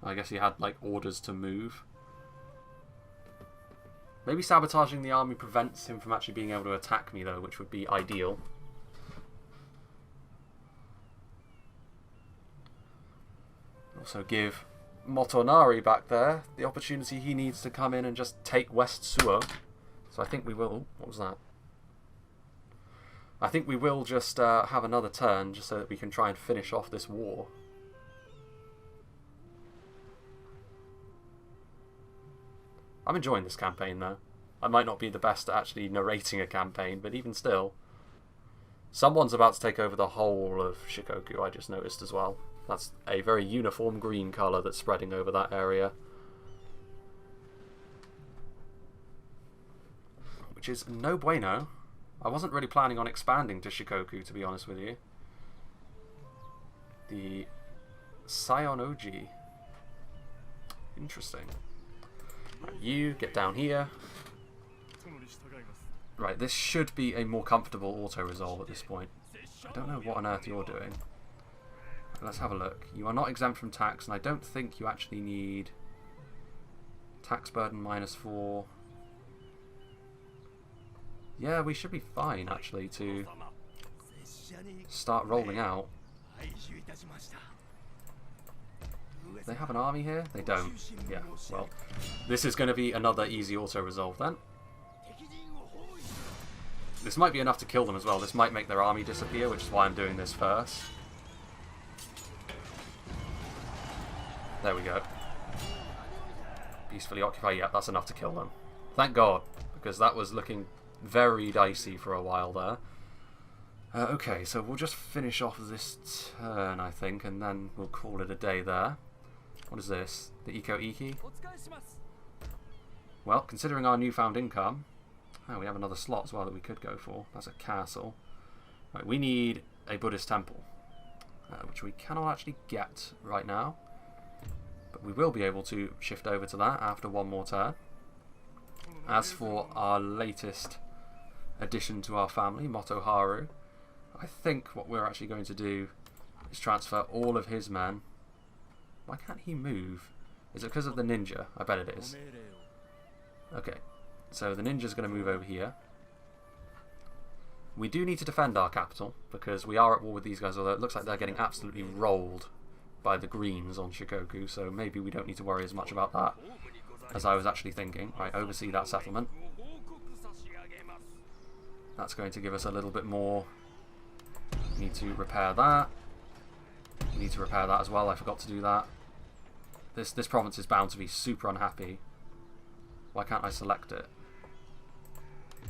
A: I guess he had, like, orders to move. Maybe sabotaging the army prevents him from actually being able to attack me, though, which would be ideal. Also give Motonari back there the opportunity he needs to come in and just take West Suo. So I think we will... What was that? I think we will just have another turn just so that we can try and finish off this war. I'm enjoying this campaign, though. I might not be the best at actually narrating a campaign, but even still. Someone's about to take over the whole of Shikoku, I just noticed as well. That's a very uniform green colour that's spreading over that area. Which is no bueno. I wasn't really planning on expanding to Shikoku, to be honest with you. The Sayonoji. Interesting. Right, you get down here. Right, this should be a more comfortable auto-resolve at this point. I don't know what on earth you're doing. Let's have a look. You are not exempt from tax, and I don't think you actually need tax burden -4. Yeah, we should be fine, actually, to start rolling out. They have an army here? They don't. Yeah, well, this is going to be another easy auto-resolve then. This might be enough to kill them as well. This might make their army disappear, which is why I'm doing this first. There we go. Peacefully occupy. Yeah, that's enough to kill them. Thank God, because that was looking very dicey for a while there. Okay, so we'll just finish off this turn, I think, and then we'll call it a day there. What is this? The Eco Iki? Well, considering our newfound income... Oh, we have another slot as well that we could go for. That's a castle. Right, we need a Buddhist temple, which we cannot actually get right now. But we will be able to shift over to that after one more turn. As for our latest addition to our family, Motoharu, I think what we're actually going to do is transfer all of his men. Why can't he move? Is it because of the ninja? I bet it is. Okay, so the ninja's going to move over here. We do need to defend our capital, because we are at war with these guys, although it looks like they're getting absolutely rolled by the greens on Shikoku, so maybe we don't need to worry as much about that as I was actually thinking. Right, oversee that settlement. That's going to give us a little bit more. We need to repair that. We need to repair that as well, I forgot to do that. This province is bound to be super unhappy. Why can't I select it?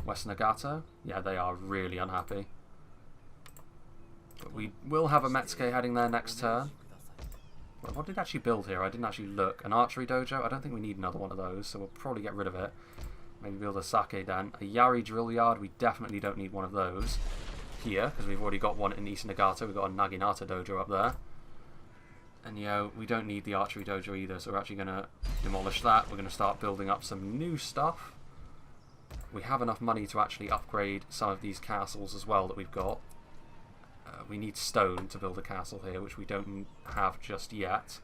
A: West Nagato? Yeah, they are really unhappy. But we will have a Metsuke heading there next turn. Well, what did it actually build here? I didn't actually look. An archery dojo? I don't think we need another one of those, so we'll probably get rid of it. Maybe build a sake den. A Yari drill yard? We definitely don't need one of those here, because we've already got one in East Nagato. We've got a Naginata dojo up there. And we don't need the archery dojo either, so we're actually going to demolish that. We're going to start building up some new stuff. We have enough money to actually upgrade some of these castles as well that we've got. We need stone to build a castle here, which we don't have just yet.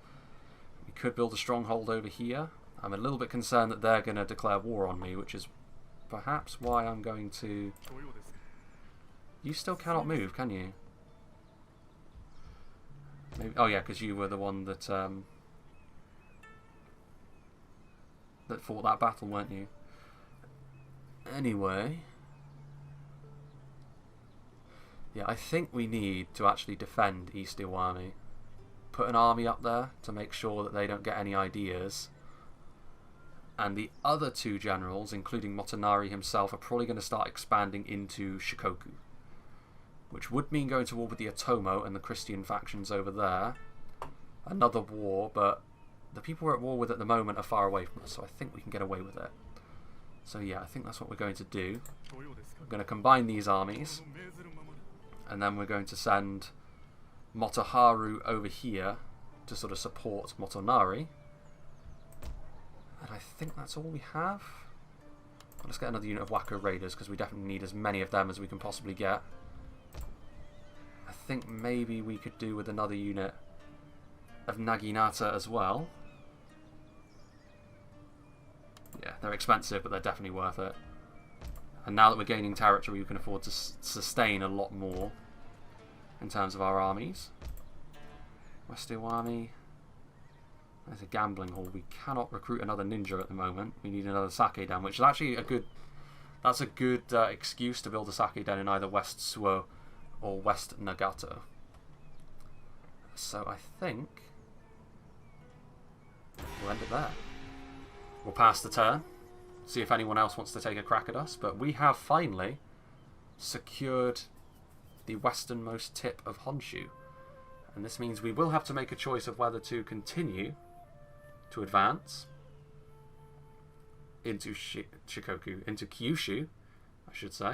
A: We could build a stronghold over here. I'm a little bit concerned that they're going to declare war on me, which is perhaps why I'm going to... You still cannot move, can you? Maybe... Oh yeah, because you were the one that that fought that battle, weren't you? Anyway... Yeah, I think we need to actually defend East Iwami. Put an army up there to make sure that they don't get any ideas. And the other two generals, including Motonari himself, are probably going to start expanding into Shikoku. Which would mean going to war with the Otomo and the Christian factions over there. Another war, but the people we're at war with at the moment are far away from us, so I think we can get away with it. So yeah, I think that's what we're going to do. We're going to combine these armies. And then we're going to send Motoharu over here to sort of support Motonari. And I think that's all we have. Well, let's get another unit of Wako Raiders, because we definitely need as many of them as we can possibly get. I think maybe we could do with another unit of Naginata as well. Yeah, They're expensive, but they're definitely worth it. And now that we're gaining territory, we can afford to sustain a lot more in terms of our armies. West Iwami. There's a gambling hall. We cannot recruit another ninja at the moment. We need another sake den, which is actually a good... That's a good excuse to build a sake den in either West Suo or West Nagato. So I think we'll end it there. We'll pass the turn, see if anyone else wants to take a crack at us, but we have finally secured the westernmost tip of Honshu. And this means we will have to make a choice of whether to continue to advance into into Kyushu, I should say,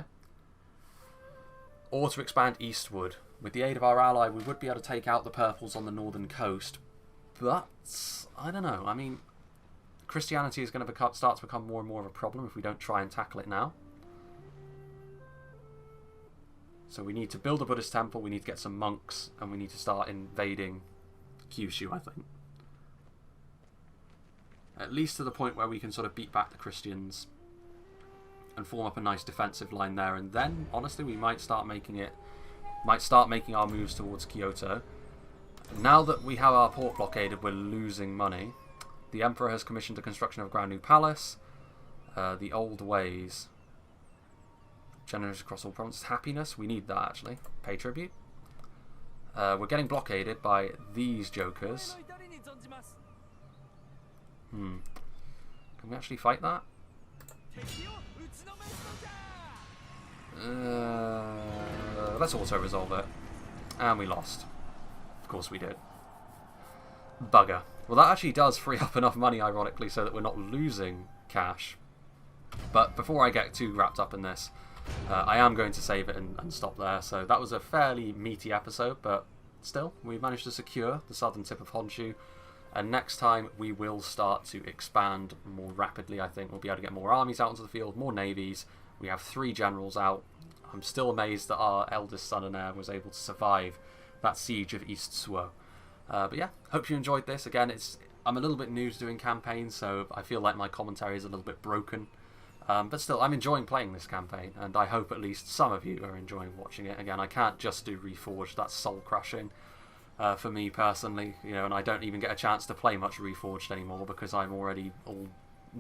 A: or to expand eastward. With the aid of our ally, we would be able to take out the purples on the northern coast, but I don't know. I mean, Christianity is going to start to become more and more of a problem if we don't try and tackle it now. So we need to build a Buddhist temple, we need to get some monks, and we need to start invading Kyushu, I think. At least to the point where we can sort of beat back the Christians and form up a nice defensive line there, and then, honestly, we might start making our moves towards Kyoto. Now that we have our port blockaded, we're losing money. The Emperor has commissioned the construction of a brand new palace. The old ways. Generous across all provinces. Happiness, we need that actually. Pay tribute. We're getting blockaded by these jokers. Can we actually fight that? Let's auto-resolve it. And we lost. Of course we did. Bugger. Well, that actually does free up enough money, ironically, so that we're not losing cash. But before I get too wrapped up in this, I am going to save it and stop there. So that was a fairly meaty episode, but still, we managed to secure the southern tip of Honshu. And next time, we will start to expand more rapidly, I think. We'll be able to get more armies out into the field, more navies. We have 3 generals out. I'm still amazed that our eldest son and heir was able to survive that siege of East Suo. But yeah, hope you enjoyed this. Again, I'm a little bit new to doing campaigns, so I feel like my commentary is a little bit broken. But still, I'm enjoying playing this campaign, and I hope at least some of you are enjoying watching it. Again, I can't just do Reforged, that's soul-crushing for me personally, you know, and I don't even get a chance to play much Reforged anymore because I'm already all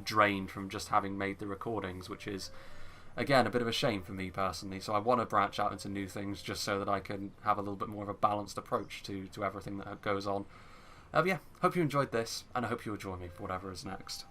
A: drained from just having made the recordings, which is, again, a bit of a shame for me personally. So I want to branch out into new things just so that I can have a little bit more of a balanced approach to everything that goes on. But yeah, hope you enjoyed this, and I hope you'll join me for whatever is next.